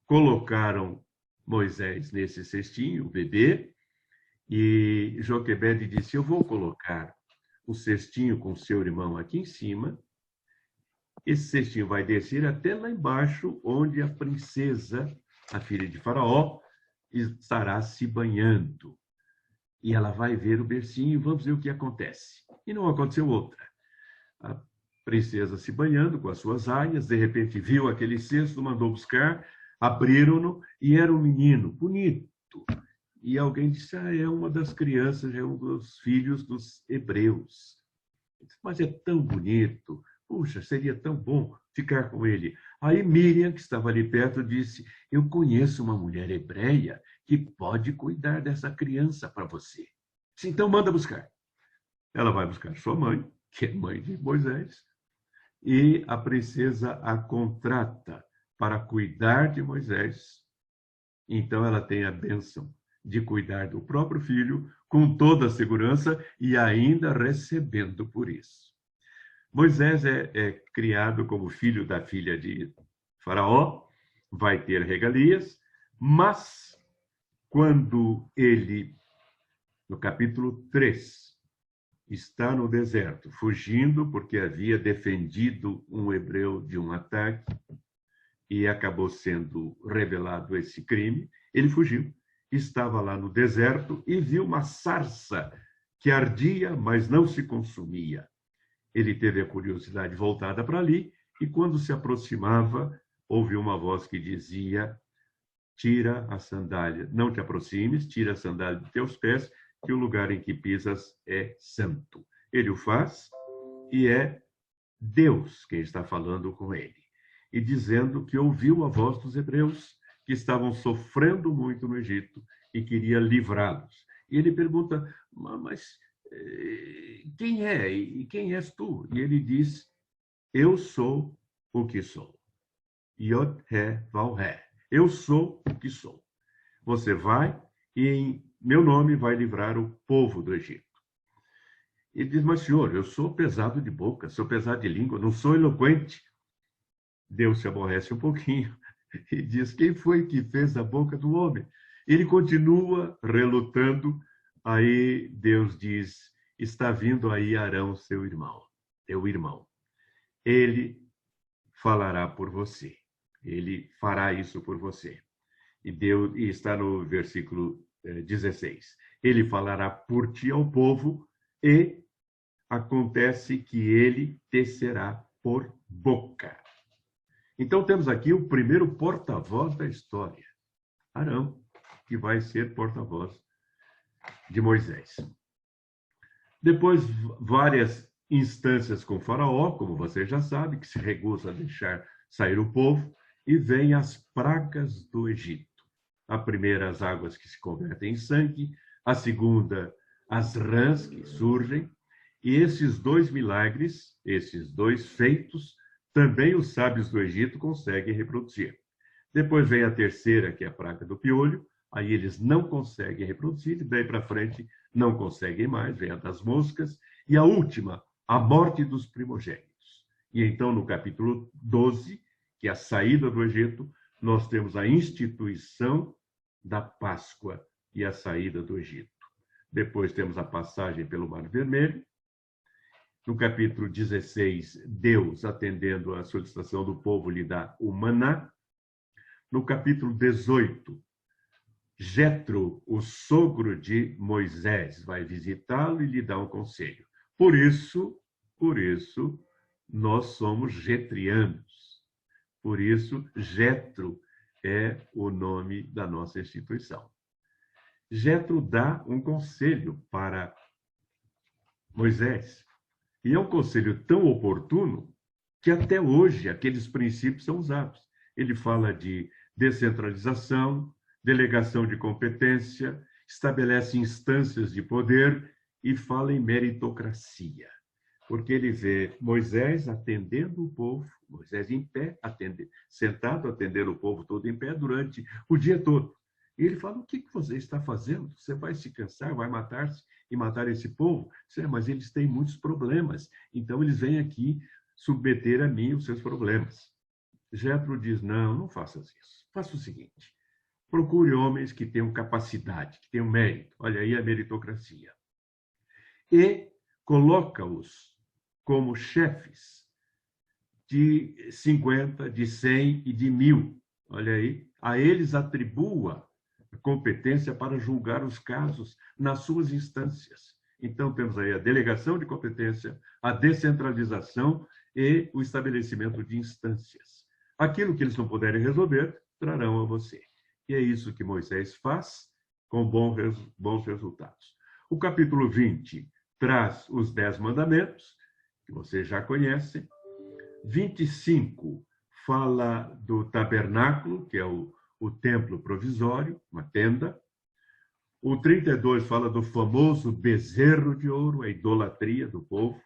Speaker 3: colocaram Moisés nesse cestinho, o bebê, e Joquebede disse, eu vou colocar o cestinho com seu irmão aqui em cima, esse cestinho vai descer até lá embaixo, onde a princesa, a filha de Faraó, estará se banhando. E ela vai ver o bercinho, vamos ver o que acontece. E não aconteceu outra. A princesa se banhando com as suas aias, de repente viu aquele cesto, mandou buscar, abriram-no e era um menino bonito. E alguém disse, é uma das crianças, é um dos filhos dos hebreus. Disse, mas é tão bonito, puxa, seria tão bom ficar com ele. Aí Miriam, que estava ali perto, disse, eu conheço uma mulher hebreia que pode cuidar dessa criança para você. Disse, então manda buscar. Ela vai buscar sua mãe, que é mãe de Moisés, e a princesa a contrata para cuidar de Moisés. Então ela tem a bênção de cuidar do próprio filho com toda a segurança e ainda recebendo por isso. Moisés é criado como filho da filha de Faraó, vai ter regalias, mas quando ele, no capítulo 3, está no deserto, fugindo porque havia defendido um hebreu de um ataque e acabou sendo revelado esse crime, ele fugiu estava lá no deserto e viu uma sarça que ardia, mas não se consumia. Ele teve a curiosidade voltada para ali e, quando se aproximava, ouviu uma voz que dizia: tira a sandália, não te aproximes, tira a sandália de teus pés, que o lugar em que pisas é santo. Ele o faz e é Deus quem está falando com ele, e dizendo que ouviu a voz dos hebreus que estavam sofrendo muito no Egito e queria livrá-los. E ele pergunta: mas quem é e quem és tu? E ele diz: eu sou o que sou. Yod He Vav He. Eu sou o que sou. Você vai e em meu nome vai livrar o povo do Egito. E diz: mas senhor, eu sou pesado de boca, sou pesado de língua, não sou eloquente. Deus se aborrece um pouquinho e diz: quem foi que fez a boca do homem? Ele continua relutando. Aí Deus diz: está vindo aí Arão, seu irmão, teu irmão. Ele falará por você. Ele fará isso por você. E está no versículo 16. Ele falará por ti ao povo e acontece que ele te será por boca. Então temos aqui o primeiro porta-voz da história, Arão, que vai ser porta-voz de Moisés. Depois, várias instâncias com Faraó, como você já sabe, que se recusa a deixar sair o povo, e vem as pragas do Egito. A primeira, as águas que se convertem em sangue, a segunda, as rãs que surgem, e esses dois milagres, esses dois feitos, também os sábios do Egito conseguem reproduzir. Depois vem a terceira, que é a praga do piolho, aí eles não conseguem reproduzir, e daí para frente não conseguem mais, vem a das moscas, e a última, a morte dos primogênitos. E então, no capítulo 12, que é a saída do Egito, nós temos a instituição da Páscoa e a saída do Egito. Depois temos a passagem pelo Mar Vermelho. No capítulo 16, Deus, atendendo à solicitação do povo, lhe dá o maná. No capítulo 18, Jetro, o sogro de Moisés, vai visitá-lo e lhe dá um conselho. Por isso, nós somos jetrianos. Por isso, Jetro é o nome da nossa instituição. Jetro dá um conselho para Moisés. E é um conselho tão oportuno que até hoje aqueles princípios são usados. Ele fala de descentralização, delegação de competência, estabelece instâncias de poder e fala em meritocracia. Porque ele vê Moisés atendendo o povo, Moisés em pé, sentado, atendendo o povo todo em pé durante o dia todo. E ele fala: o que você está fazendo? Você vai se cansar, vai matar-se e matar esse povo? Mas eles têm muitos problemas, então eles vêm aqui submeter a mim os seus problemas. Jetro diz: não faças isso. Faça o seguinte: procure homens que tenham capacidade, que tenham mérito. Olha aí a meritocracia. E coloca-os como chefes de 50, de 100 e de 1000. Olha aí, a eles atribua competência para julgar os casos nas suas instâncias. Então, temos aí a delegação de competência, a descentralização e o estabelecimento de instâncias. Aquilo que eles não puderem resolver, trarão a você. E é isso que Moisés faz com bons resultados. O capítulo 20 traz os 10 mandamentos, que vocês já conhecem. 25 fala do tabernáculo, que é o templo provisório, uma tenda. O 32 fala do famoso bezerro de ouro, a idolatria do povo.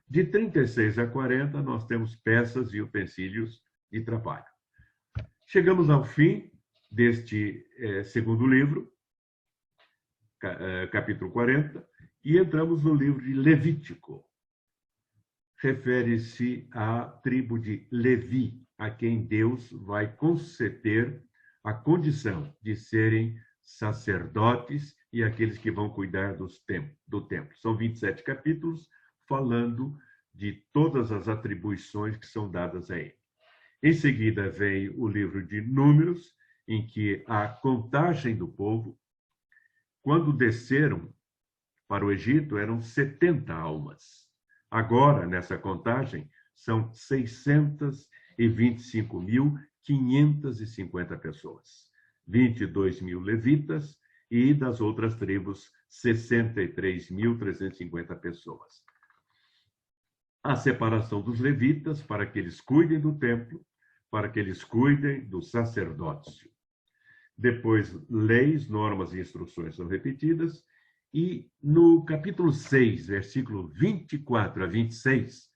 Speaker 3: De 36 a 40, nós temos peças e utensílios de trabalho. Chegamos ao fim deste segundo livro, capítulo 40, e entramos no livro de Levítico. Refere-se à tribo de Levi, a quem Deus vai conceder a condição de serem sacerdotes e aqueles que vão cuidar do templo. São 27 capítulos falando de todas as atribuições que são dadas a ele. Em seguida vem o livro de Números, em que a contagem do povo, quando desceram para o Egito, eram 70 almas. Agora, nessa contagem, são 625.550 pessoas. 22 mil levitas e das outras tribos, 63.350 pessoas. A separação dos levitas para que eles cuidem do templo, para que eles cuidem do sacerdócio. Depois, leis, normas e instruções são repetidas. E no capítulo 6, versículo 24 a 26,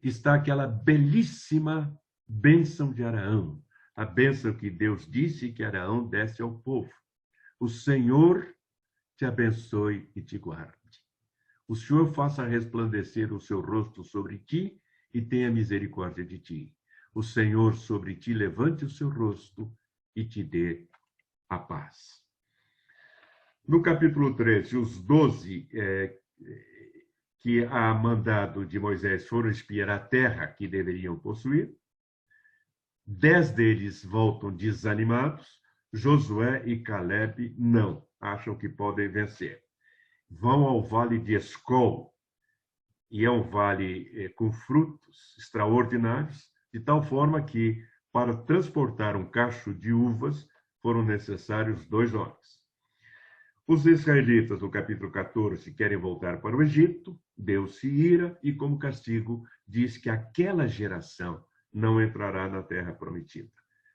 Speaker 3: está aquela belíssima bênção de Araão. A bênção que Deus disse que Araão desse ao povo. O Senhor te abençoe e te guarde. O Senhor faça resplandecer o seu rosto sobre ti e tenha misericórdia de ti. O Senhor sobre ti levante o seu rosto e te dê a paz. No capítulo 13, os 12 que a mandado de Moisés foram espiar a terra que deveriam possuir. 10 deles voltam desanimados. Josué e Caleb não, acham que podem vencer. Vão ao vale de Escol, e é um vale com frutos extraordinários, de tal forma que, para transportar um cacho de uvas, foram necessários 2 homens. Os israelitas, no capítulo 14, querem voltar para o Egito, Deus se ira e, como castigo, diz que aquela geração não entrará na terra prometida.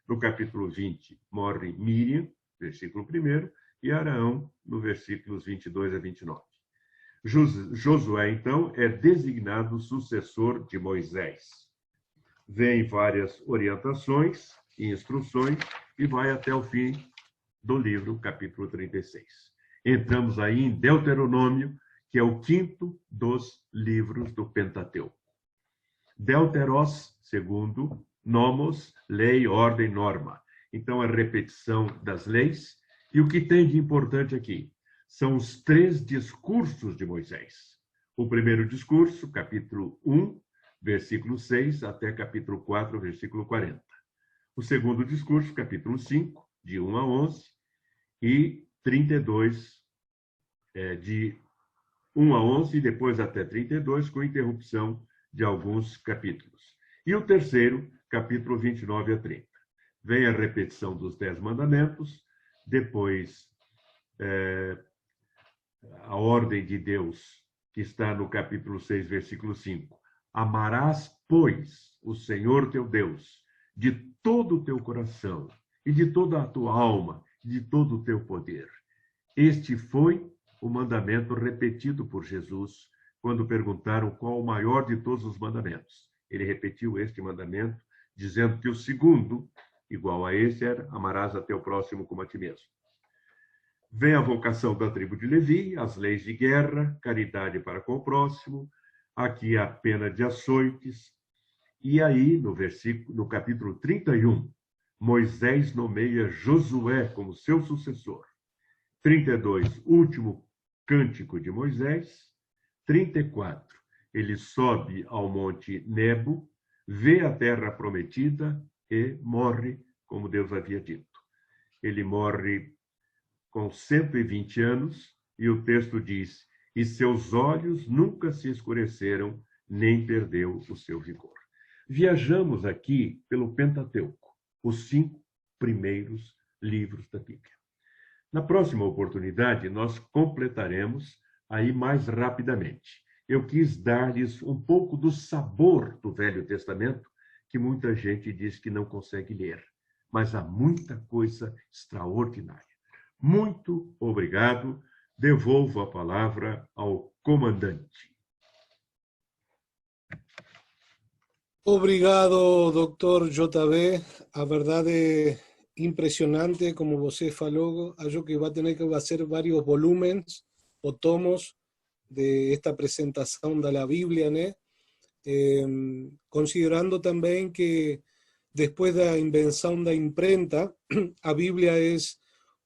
Speaker 3: No capítulo 20, morre Miriam, versículo 1, e Araão, no versículos 22 a 29. Josué, então, é designado sucessor de Moisés. Vem várias orientações e instruções e vai até o fim do livro, capítulo 36. Entramos aí em Deuteronômio, que é o 5º dos livros do Pentateuco. Deuteros, segundo, nomos, lei, ordem, norma. Então, a repetição das leis. E o que tem de importante aqui são os 3 discursos de Moisés. O primeiro discurso, capítulo 1, versículo 6, até capítulo 4, versículo 40. O segundo discurso, capítulo 5, de 1 a 11, e 32, de 1 a 11, e depois até 32, com interrupção de alguns capítulos. E o terceiro, capítulo 29 a 30. Vem a repetição dos 10 mandamentos, depois a ordem de Deus, que está no capítulo 6, versículo 5. Amarás, pois, o Senhor teu Deus, de todo o teu coração, e de toda a tua alma, e de todo o teu poder. Este foi o mandamento repetido por Jesus, quando perguntaram qual o maior de todos os mandamentos. Ele repetiu este mandamento, dizendo que o segundo, igual a esse, era: amarás a teu próximo como a ti mesmo. Vem a vocação da tribo de Levi, as leis de guerra, caridade para com o próximo, aqui a pena de açoites. E aí, no capítulo 31, Moisés nomeia Josué como seu sucessor. 32, último cântico de Moisés. 34, ele sobe ao monte Nebo, vê a terra prometida e morre, como Deus havia dito. Ele morre com 120 anos, e o texto diz: e seus olhos nunca se escureceram, nem perdeu o seu vigor. Viajamos aqui pelo Pentateuco, os 5 primeiros livros da Bíblia. Na próxima oportunidade, nós completaremos aí mais rapidamente. Eu quis dar-lhes um pouco do sabor do Velho Testamento, que muita gente diz que não consegue ler, mas há muita coisa extraordinária. Muito obrigado. Devolvo a palavra ao comandante.
Speaker 1: Obrigado, Dr. JB. A verdade é impressionante, como você falou. Acho que vai ter que fazer vários volumes ou tomos de esta apresentação da Bíblia, né? Considerando também que depois da invenção da imprenta, a Bíblia é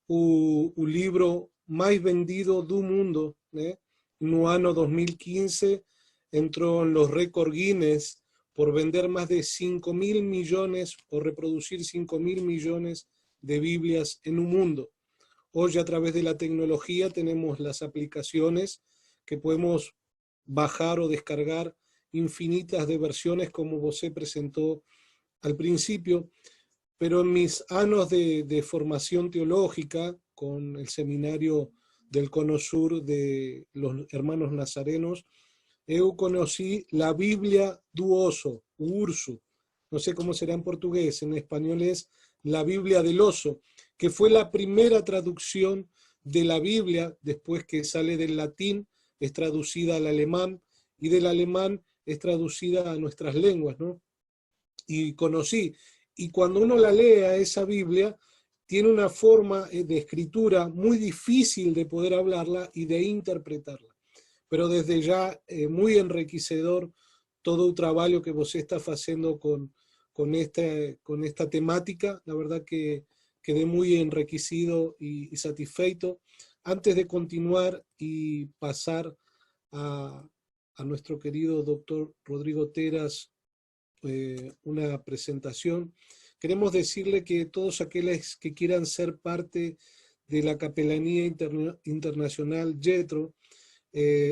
Speaker 1: o livro mais vendido do mundo, né? No ano 2015 entrou nos récords Guinness por vender más de 5.000 millones, por reproducir 5.000 millones de Biblias en un mundo. Hoy a través de la tecnología tenemos las aplicaciones que podemos bajar o descargar infinitas de versiones como vos presentó al principio, pero en mis años de formación teológica con el seminario del Cono Sur de los hermanos nazarenos, yo conocí la Biblia do Oso, Urso, no sé cómo será en portugués, en español es la Biblia del Oso, que fue la primera traducción de la Biblia, después que sale del latín, es traducida al alemán, y del alemán es traducida a nuestras lenguas, ¿no? Y conocí, y cuando uno la lee a esa Biblia, tiene una forma de escritura muy difícil de poder hablarla y de interpretarla. Pero desde ya muy enriquecedor todo el trabajo que vos estás haciendo con esta temática. La verdad que quedé muy enriquecido y satisfecho. Antes de continuar y pasar a nuestro querido doctor Rodrigo Teras una presentación, queremos decirle que todos aquellos que quieran ser parte de la Capelanía Internacional Jethro,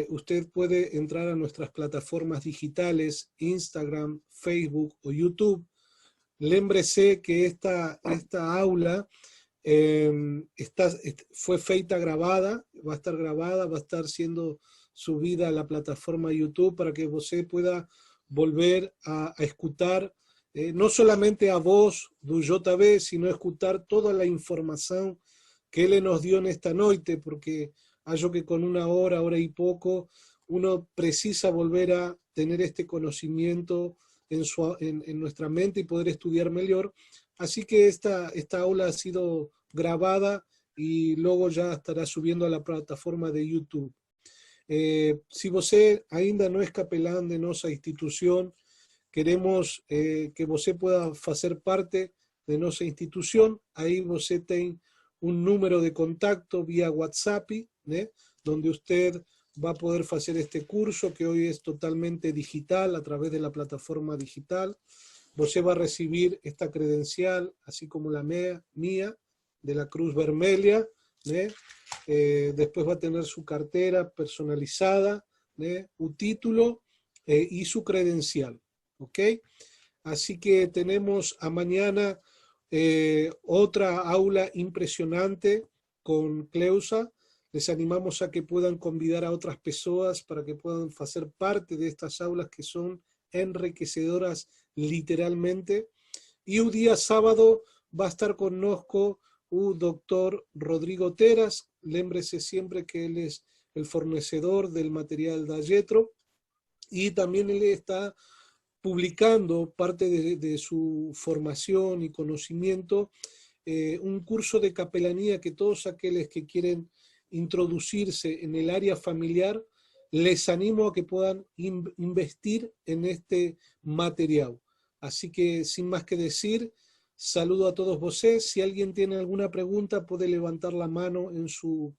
Speaker 1: usted puede entrar a nuestras plataformas digitales, Instagram, Facebook o YouTube. Lémbrese que esta aula fue feita grabada, va a estar siendo subida a la plataforma YouTube para que usted pueda volver a escuchar no solamente a voz do JB, sino escuchar toda la información que él nos dio en esta noche, porque hallo que con una hora y poco, uno precisa volver a tener este conocimiento en nuestra mente y poder estudiar mejor. Así que esta aula ha sido grabada y luego ya estará subiendo a la plataforma de YouTube. Si você ainda no es capelán de nuestra institución, queremos que você pueda hacer parte de nuestra institución. Ahí você tem un número de contacto vía WhatsApp, donde usted va a poder hacer este curso que hoy es totalmente digital a través de la plataforma digital. Você va a recibir esta credencial, así como la mía, de la Cruz Vermelha, después va a tener su cartera personalizada, un título y su credencial, ¿ok? Así que tenemos a mañana otra aula impresionante con Cleusa. Les animamos a que puedan convidar a otras personas para que puedan hacer parte de estas aulas que son enriquecedoras literalmente. Y un día sábado va a estar connosco el doctor Rodrigo Teras. Lémbrese siempre que él es el fornecedor del material de Jethro, y también él está publicando parte de su formación y conocimiento, un curso de capelanía que todos aquellos que quieren introducirse en el área familiar, les animo a que puedan investir en este material. Así que sin más que decir, saludo a todos vosotros. Si alguien tiene alguna pregunta, puede levantar la mano en su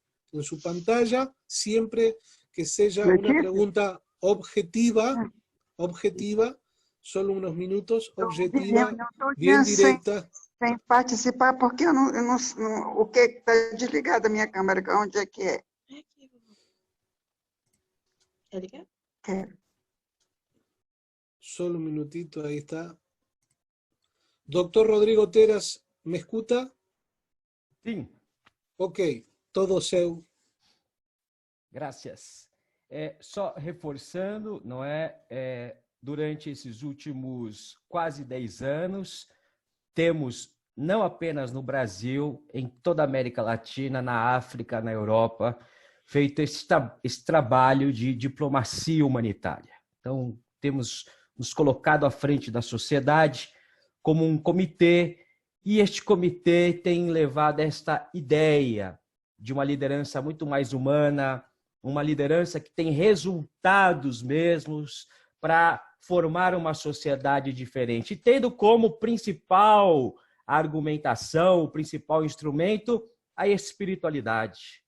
Speaker 1: pantalla, siempre que sea una pregunta objetiva, solo unos minutos, objetiva, bien directa.
Speaker 4: Sem participar, porque eu não, o que está desligado a minha câmera, onde é que é?
Speaker 5: ¿Quer ligar?
Speaker 4: Quero.
Speaker 1: Solo un minutito, ahí está. Doctor Rodrigo Teras, ¿me escuta?
Speaker 2: Sim.
Speaker 1: Ok, todo seu.
Speaker 2: Graças. Só reforçando, não é? Durante esses últimos quase 10 anos, temos, não apenas no Brasil, em toda a América Latina, na África, na Europa, feito esse trabalho de diplomacia humanitária. Então, temos nos colocado à frente da sociedade como um comitê, e este comitê tem levado esta ideia de uma liderança muito mais humana, uma liderança que tem resultados mesmos para formar uma sociedade diferente, tendo como principal argumentação, o principal instrumento, a espiritualidade.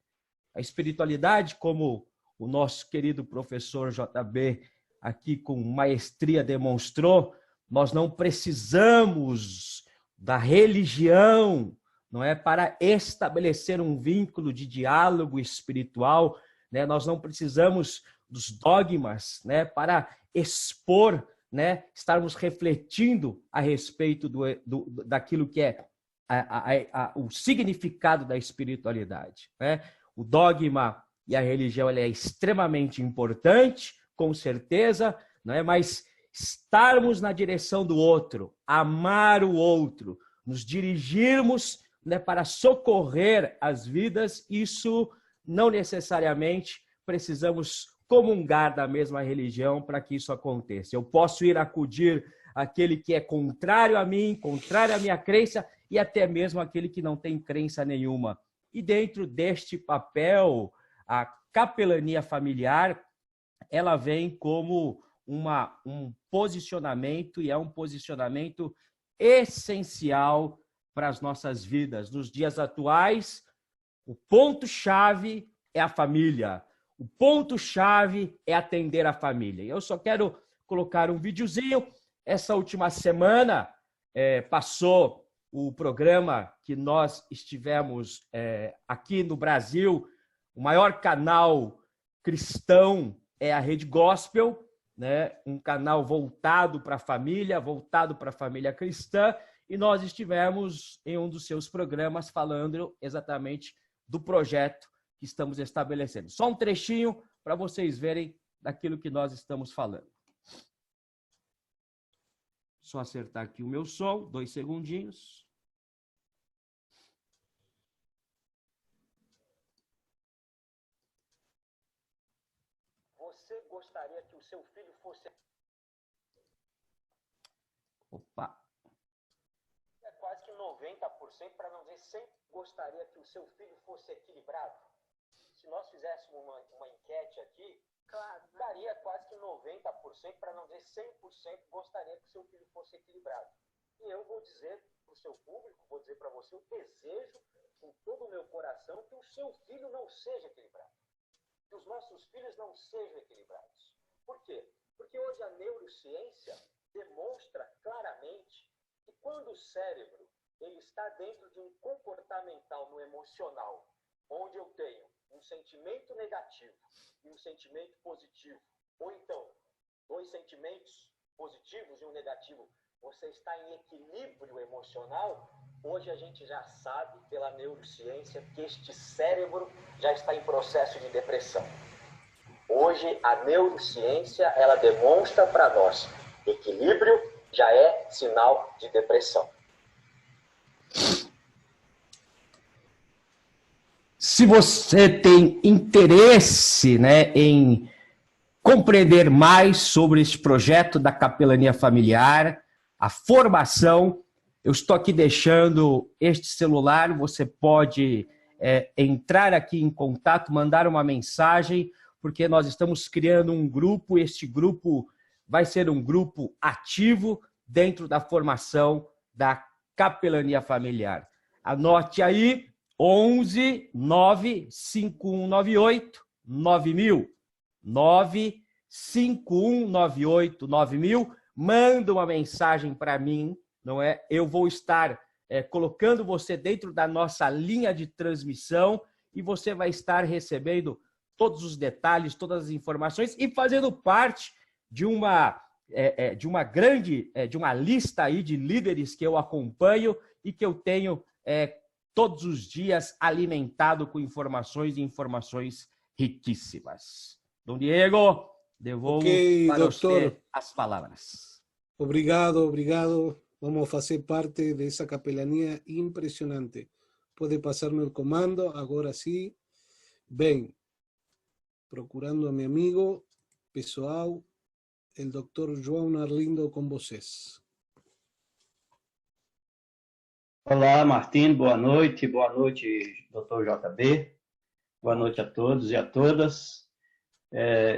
Speaker 2: A espiritualidade, como o nosso querido professor JB aqui com maestria demonstrou, nós não precisamos da religião, não é, para estabelecer um vínculo de diálogo espiritual, né? Nós não precisamos dos dogmas, né, para expor, né, estarmos refletindo a respeito daquilo que é o significado da espiritualidade, né? O dogma e a religião é extremamente importante, com certeza, não é? Mas estarmos na direção do outro, amar o outro, nos dirigirmos, né, para socorrer as vidas, isso não necessariamente precisamos comungar da mesma religião para que isso aconteça. Eu posso ir acudir aquele que é contrário a mim, contrário à minha crença, e até mesmo aquele que não tem crença nenhuma. E dentro deste papel, a capelania familiar, ela vem como um posicionamento, e é um posicionamento essencial para as nossas vidas. Nos dias atuais, o ponto-chave é a família. O ponto-chave é atender a família. Eu só quero colocar um videozinho. Essa última semana passou o programa que nós estivemos aqui no Brasil. O maior canal cristão é a Rede Gospel, né? Um canal voltado para a família cristã. E nós estivemos em um dos seus programas falando exatamente do projeto que estamos estabelecendo. Só um trechinho para vocês verem daquilo que nós estamos falando. Só acertar aqui o meu som, 2 segundinhos. Você gostaria que o seu filho fosse... Opa! É quase que 90%, para não dizer 100%, gostaria que o seu filho fosse equilibrado. Se nós fizéssemos uma enquete aqui, claro, daria quase que 90%, para não dizer 100%, gostaria que o seu filho fosse equilibrado. E eu vou dizer para o seu público, vou dizer para você, eu desejo com todo o meu coração que o seu filho não seja equilibrado. Que os nossos filhos não sejam equilibrados. Por quê? Porque hoje a neurociência demonstra claramente que quando o cérebro ele está dentro de um comportamental no emocional, onde eu tenho um sentimento negativo e um sentimento positivo, ou então 2 sentimentos positivos e um negativo, você está em equilíbrio emocional, hoje a gente já sabe pela neurociência que este cérebro já está em processo de depressão. Hoje a neurociência ela demonstra para nós equilíbrio já é sinal de depressão. Se você tem interesse, né, em compreender mais sobre este projeto da capelania familiar, a formação, eu estou aqui deixando este celular, você pode entrar aqui em contato, mandar uma mensagem, porque nós estamos criando um grupo, este grupo vai ser um grupo ativo dentro da formação da capelania familiar. Anote aí, 11 95198 9000. 95198 9000. Manda uma mensagem para mim, não é? Eu vou estar colocando você dentro da nossa linha de transmissão e você vai estar recebendo todos os detalhes, todas as informações e fazendo parte de uma lista aí de líderes que eu acompanho e que eu tenho todos os dias alimentado com informações e informações riquíssimas. Dom Diego, devolvo para
Speaker 1: doutor,
Speaker 2: você as palavras.
Speaker 1: Obrigado. Vamos fazer parte dessa capelania impressionante. Pode passar-me o comando, agora sim. Bem, procurando a meu amigo pessoal, o Dr. João Arlindo com vocês.
Speaker 5: Olá, Martim, boa noite, Dr. JB, boa noite a todos e a todas.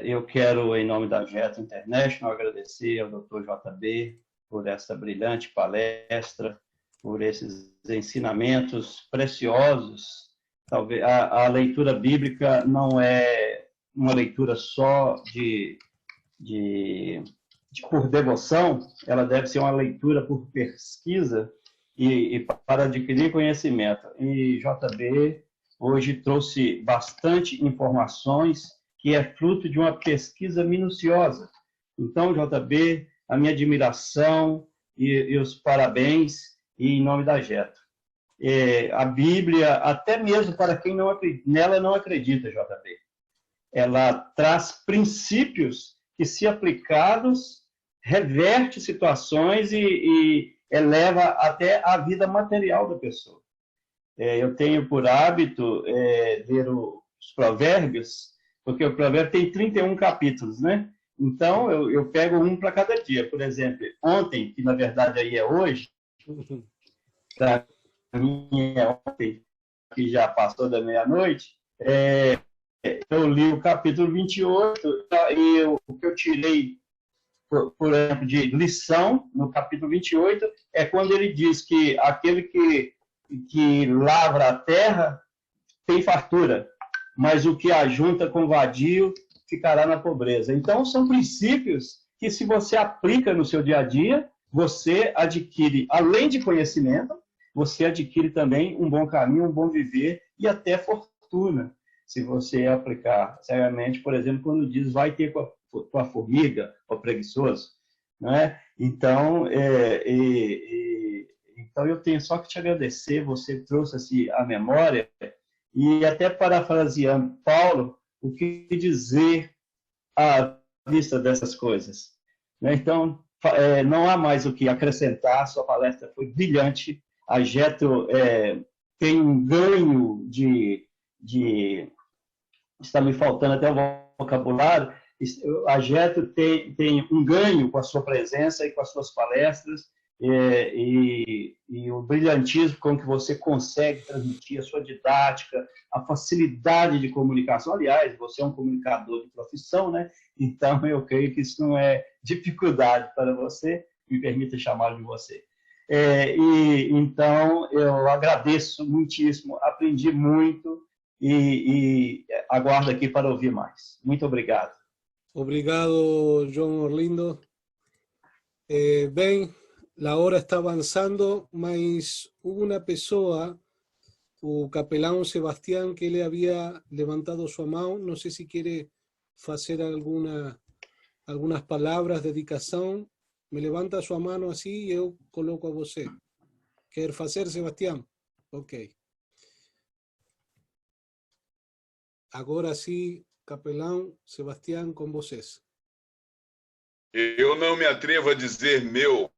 Speaker 5: Eu quero, em nome da Jetro International, agradecer ao Dr. JB por essa brilhante palestra, por esses ensinamentos preciosos. Talvez a leitura bíblica não é uma leitura só por devoção, ela deve ser uma leitura por pesquisa e para adquirir conhecimento. E JB hoje trouxe bastante informações que é fruto de uma pesquisa minuciosa. Então, JB, a minha admiração e os parabéns e em nome da Jetro. A Bíblia, até mesmo para quem nela não acredita, JB, ela traz princípios que, se aplicados, reverte situações e eleva até a vida material da pessoa. Eu tenho por hábito ler os provérbios, porque o provérbio tem 31 capítulos, né? Então, eu pego um para cada dia. Por exemplo, ontem, que na verdade aí é hoje, para mim é ontem, que já passou da meia-noite, eu li o capítulo 28 e o que eu tirei, por exemplo, de lição no capítulo 28 é quando ele diz que aquele que lavra a terra tem fartura, mas o que ajunta com vadio ficará na pobreza. Então, são princípios que, se você aplica no seu dia a dia, você adquire, além de conhecimento, você adquire também um bom caminho, um bom viver e até fortuna, se você aplicar seriamente. Por exemplo, quando diz vai ter com a formiga, o preguiçoso, não é? Então, então, eu tenho só que te agradecer, você trouxe assim, a memória, e até parafraseando Paulo, o que dizer à vista dessas coisas. Então, não há mais o que acrescentar, sua palestra foi brilhante, a Jetro tem um ganho de... Está me faltando até o vocabulário, a Jetro tem um ganho com a sua presença e com as suas palestras, e o brilhantismo com que você consegue transmitir a sua didática, a facilidade de comunicação. Aliás, você é um comunicador de profissão, né? Então, eu creio que isso não é dificuldade para você, me permita chamá-lo de você. Então, eu agradeço muitíssimo, aprendi muito e aguardo aqui para ouvir mais. Muito obrigado.
Speaker 1: Obrigado, João Orlindo. Bem, a hora está avançando, mas hubo uma pessoa, o capelão Sebastián, que ele havia levantado sua mão. Não sei se quer fazer algumas palavras de dedicação. Me levanta sua mão assim e eu coloco a você. Quer fazer, Sebastián? Ok. Agora sim, capelão Sebastián, com vocês.
Speaker 6: Eu não me atrevo a dizer meu,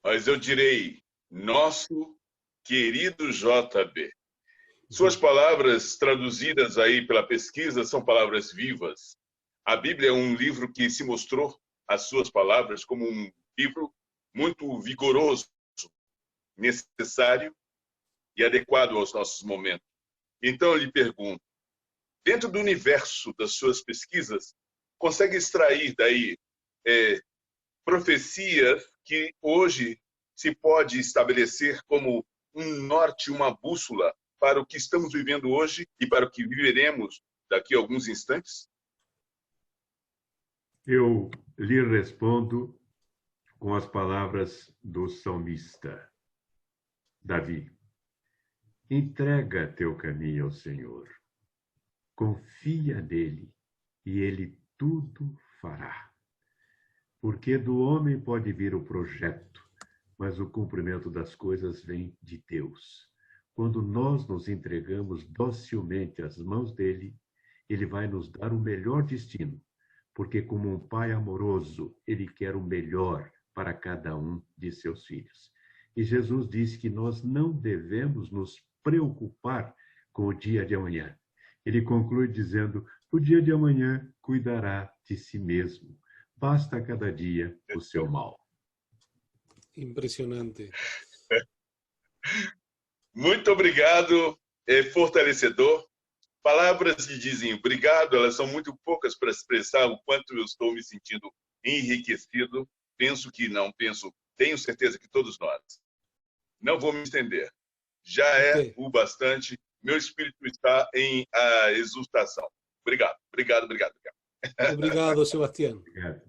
Speaker 6: mas eu direi nosso querido JB. Suas palavras traduzidas aí pela pesquisa são palavras vivas. A Bíblia é um livro que se mostrou as suas palavras como um livro muito vigoroso, necessário e adequado aos nossos momentos. Então eu lhe pergunto, dentro do universo das suas pesquisas, consegue extrair daí profecias que hoje se pode estabelecer como um norte, uma bússola para o que estamos vivendo hoje e para o que viveremos daqui a alguns instantes?
Speaker 3: Eu lhe respondo com as palavras do salmista Davi. Entrega teu caminho ao Senhor. Confia nele e ele tudo fará. Porque do homem pode vir o projeto, mas o cumprimento das coisas vem de Deus. Quando nós nos entregamos docilmente às mãos dele, ele vai nos dar o melhor destino, porque como um pai amoroso, ele quer o melhor para cada um de seus filhos. E Jesus disse que nós não devemos nos preocupar com o dia de amanhã. Ele conclui dizendo, o dia de amanhã cuidará de si mesmo. Basta cada dia o seu mal.
Speaker 1: Impressionante.
Speaker 6: Muito obrigado, é fortalecedor. Palavras que dizem obrigado, elas são muito poucas para expressar o quanto eu estou me sentindo enriquecido. Penso que não, tenho certeza que todos nós. Não vou me estender. Já é o bastante. Meu espírito está em exultação. Obrigado.
Speaker 1: Obrigado, Sebastián.
Speaker 3: Obrigado.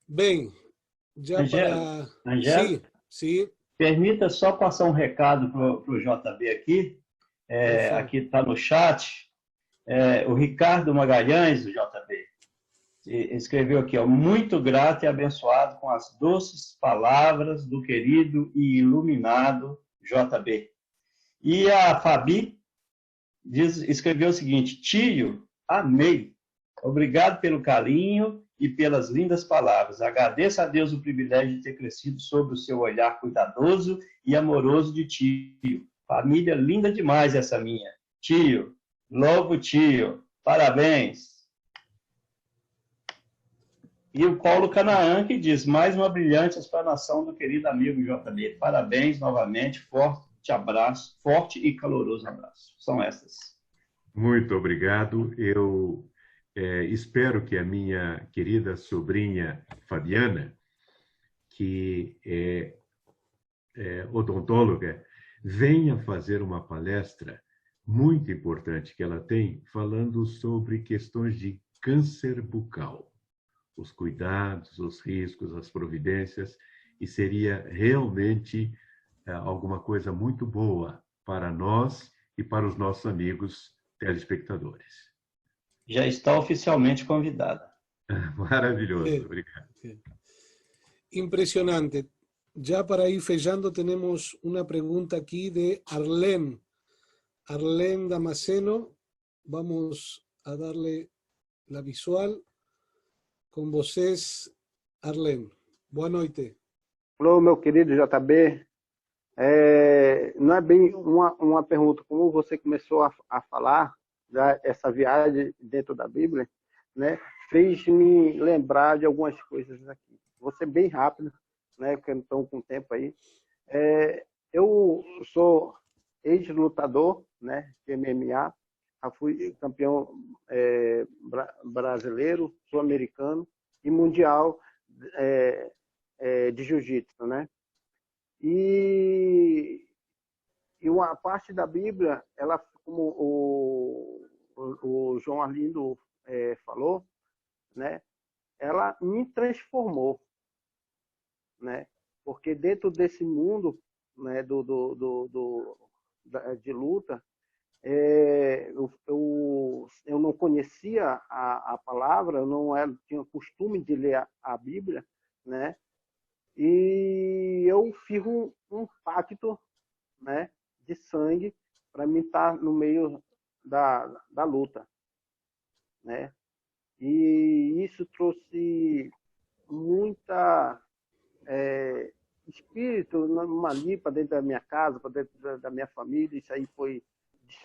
Speaker 1: Bem, já
Speaker 5: Angelo,
Speaker 1: para...
Speaker 5: Angelo?
Speaker 1: Sim.
Speaker 5: Permita só passar um recado para o JB aqui. Aqui está no chat. O Ricardo Magalhães, do JB, escreveu aqui, ó, muito grato e abençoado com as doces palavras do querido e iluminado JB. E a Fabi escreveu o seguinte: tio, amei. Obrigado pelo carinho e pelas lindas palavras. Agradeço a Deus o privilégio de ter crescido sob o seu olhar cuidadoso e amoroso de tio. Família linda demais essa minha. Tio, louvo tio. Parabéns. E o Paulo Canaã que diz, mais uma brilhante explanação do querido amigo JB. Parabéns novamente, forte abraço, forte e caloroso abraço. São essas.
Speaker 3: Muito obrigado. Eu espero que a minha querida sobrinha Fabiana, que é odontóloga, venha fazer uma palestra muito importante que ela tem, falando sobre questões de câncer bucal, os cuidados, os riscos, as providências, e seria realmente alguma coisa muito boa para nós e para os nossos amigos telespectadores.
Speaker 5: Já está oficialmente convidada.
Speaker 3: Maravilhoso, obrigado.
Speaker 1: Impresionante. Ya para ir fechando, tenemos una pregunta aquí de Arlene. Arlene Damasceno. Vamos a darle la visual. Com vocês, Arlene. Boa noite.
Speaker 7: Alô, meu querido JB. Não é bem uma pergunta, como você começou a falar, essa viagem dentro da Bíblia, né, fez-me lembrar de algumas coisas aqui. Vou ser bem rápido, né, porque não estou com tempo aí. Eu sou ex-lutador, né, de MMA, já fui campeão brasileiro, sul-americano e mundial de jiu-jitsu, né? E uma parte da Bíblia, ela, como o João Arlindo falou, né? Ela me transformou, né? Porque dentro desse mundo, né, de luta, eu não conhecia a palavra, eu não tinha costume de ler a Bíblia, né? E eu fiz um pacto, né, de sangue para mim estar no meio da luta, né? E isso trouxe muita espírito, uma lipa dentro da minha casa, para dentro da minha família. Isso aí foi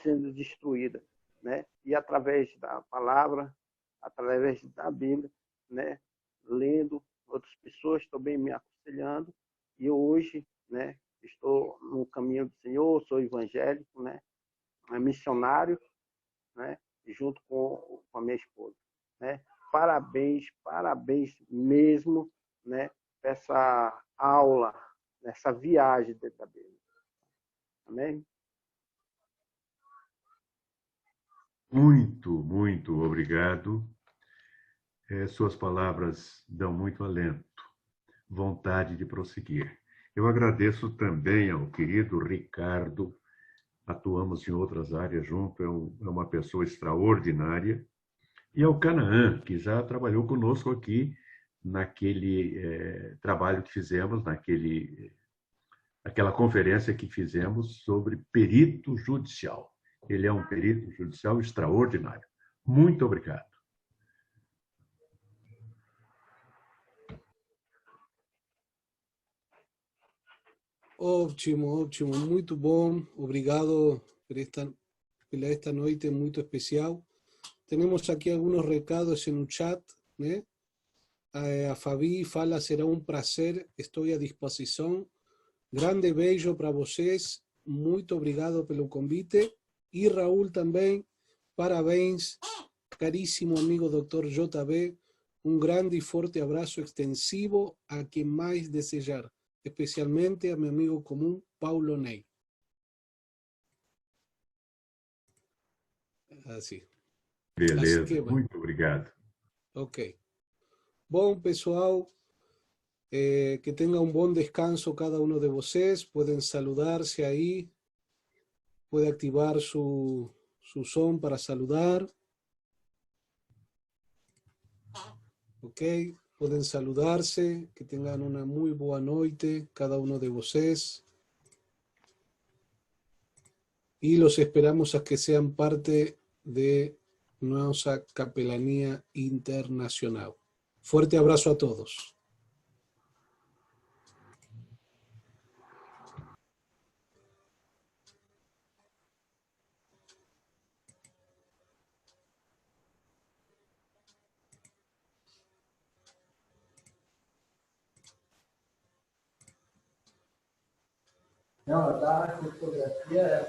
Speaker 7: sendo destruída, né? E através da palavra, através da Bíblia, né, lendo, outras pessoas também me aconselhando, e hoje, né, estou no caminho do Senhor, sou evangélico, né, missionário, né, junto com a minha esposa, né? Parabéns mesmo, né, essa aula, essa viagem dentro da Bíblia. Amém?
Speaker 3: Muito, muito obrigado. Suas palavras dão muito alento, vontade de prosseguir. Eu agradeço também ao querido Ricardo, atuamos em outras áreas junto, é uma pessoa extraordinária, e ao Canaã, que já trabalhou conosco aqui naquele trabalho que fizemos, naquela conferência que fizemos sobre perito judicial. Ele é um perito judicial extraordinário. Muito obrigado.
Speaker 1: Ótimo, ótimo, muito bom. Obrigado por esta noite muito especial. Temos aqui alguns recados no chat, né? A Fabi fala, será um prazer, estou à disposição. Grande beijo para vocês, muito obrigado pelo convite. E Raul também, parabéns, caríssimo amigo Dr. JB, um grande e forte abraço extensivo a quem mais desejar, especialmente a meu amigo comum, Paulo Ney. Assim.
Speaker 3: Beleza, muito obrigado.
Speaker 1: Ok. Bom, pessoal, Que tenga un buen descanso cada uno de vocês. Pueden saludarse ahí. Puede activar su som para saludar. Ok, pueden saludarse. Que tengan una muy boa noite cada uno de vocês. Y los esperamos a que sean parte de nuestra Capelanía Internacional. Fuerte abrazo a todos.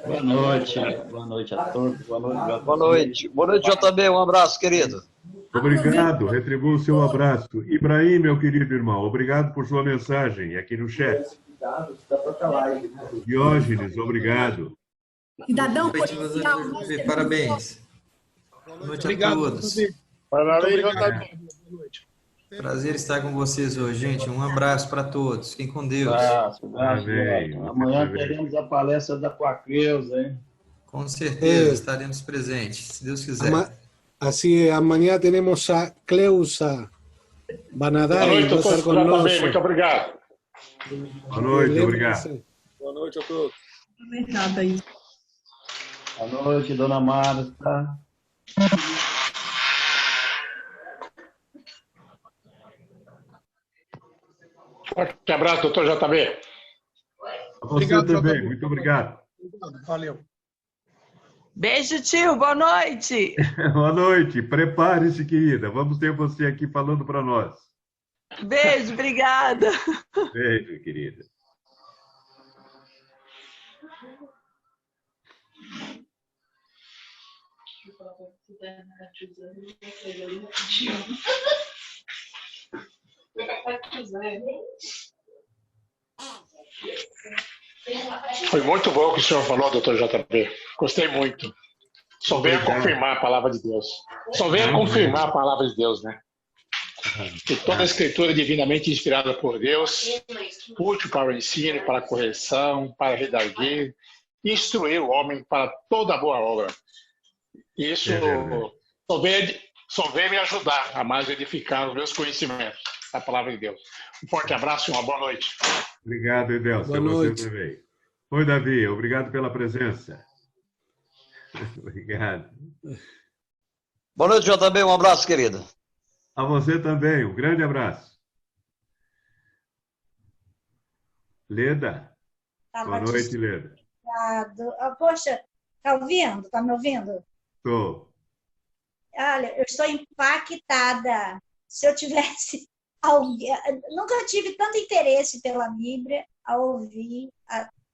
Speaker 5: Boa noite a todos.
Speaker 8: Boa noite, JB. Um abraço, querido.
Speaker 3: Obrigado, retribuo o seu abraço. Ibrahim, meu querido irmão, obrigado por sua mensagem aqui no chat. Diógenes, obrigado.
Speaker 9: Cidadão policial.
Speaker 10: Parabéns. Boa noite a todos. Prazer estar com vocês hoje, gente. Um abraço para todos. Fiquem com Deus.
Speaker 5: Amanhã teremos a palestra da Coacreusa, hein?
Speaker 10: Com certeza, estaremos presentes, se Deus quiser.
Speaker 1: Así es, mañana tenemos a Cleusa Banadari.
Speaker 11: Boa noite, doutor. Muito obrigado.
Speaker 3: Boa noite, obrigado.
Speaker 11: Boa noite a todos.
Speaker 9: Obrigada aí.
Speaker 5: Boa noite, dona Marta.
Speaker 11: Forte abraço, doutor JB.
Speaker 3: A você também, muito obrigado.
Speaker 11: Valeu.
Speaker 12: Beijo, tio. Boa noite.
Speaker 3: Boa noite. Prepare-se, querida. Vamos ter você aqui falando para nós.
Speaker 12: Beijo, obrigada.
Speaker 3: Beijo, querida.
Speaker 11: Foi muito bom o que o senhor falou, doutor JB. Gostei muito. Só veio a confirmar a palavra de Deus. Só veio a confirmar a palavra de Deus, né? Que toda a escritura é divinamente inspirada por Deus, útil para o ensino, para a correção, para redarguir, instruir o homem para toda boa obra. Isso só veio me ajudar a mais edificar os meus conhecimentos da palavra de Deus. Um forte abraço e uma boa noite.
Speaker 3: Obrigado, Edelson.
Speaker 1: Boa noite.
Speaker 3: Você também. Oi, Davi. Obrigado pela presença. Obrigado.
Speaker 8: Boa noite, JB. Um abraço, querido.
Speaker 3: A você também. Um grande abraço. Leda. Boa noite, Leda.
Speaker 13: Poxa, tá ouvindo? Tá me ouvindo?
Speaker 3: Estou.
Speaker 13: Olha, eu estou impactada. Se eu tivesse alguém... Nunca tive tanto interesse pela Bíblia ao ouvir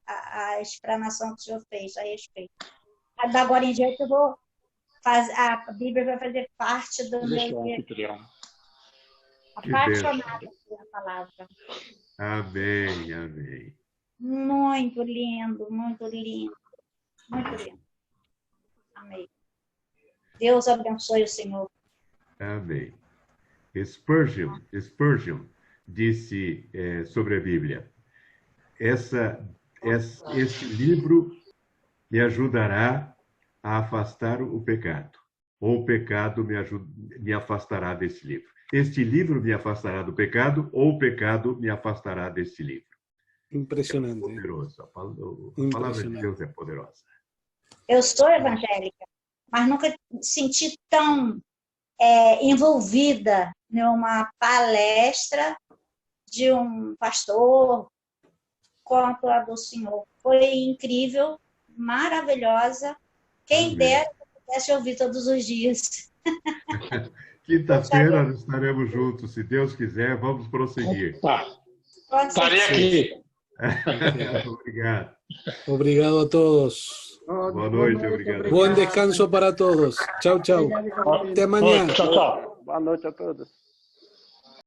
Speaker 13: a explanação que o senhor fez a respeito. Da agora em diante eu vou fazer... A Bíblia vai fazer parte do meu dia. Apaixonada pela palavra.
Speaker 3: Amém, amém.
Speaker 13: Muito lindo, muito lindo. Muito lindo. Amém. Deus abençoe o Senhor.
Speaker 3: Amém. Spurgeon disse sobre a Bíblia: este livro me ajudará a afastar o pecado, ou o pecado me afastará desse livro. Este livro me afastará do pecado, ou o pecado me afastará desse livro.
Speaker 1: Impressionante.
Speaker 3: É poderoso. A palavra de Deus é poderosa.
Speaker 13: Eu sou evangélica, mas nunca me senti tão envolvida numa palestra de um pastor quanto a do senhor. Foi incrível, maravilhosa. Quem dera que eu pudesse ouvir todos os dias.
Speaker 3: Quinta-feira estaremos juntos, se Deus quiser, vamos prosseguir.
Speaker 11: Estarei aqui.
Speaker 3: Obrigado.
Speaker 1: Obrigado a todos.
Speaker 3: Boa noite, obrigado.
Speaker 1: Buen descanso para todos. Chao, chao. Até amanhã.
Speaker 7: Tchau, tchau. Boa noite a todos.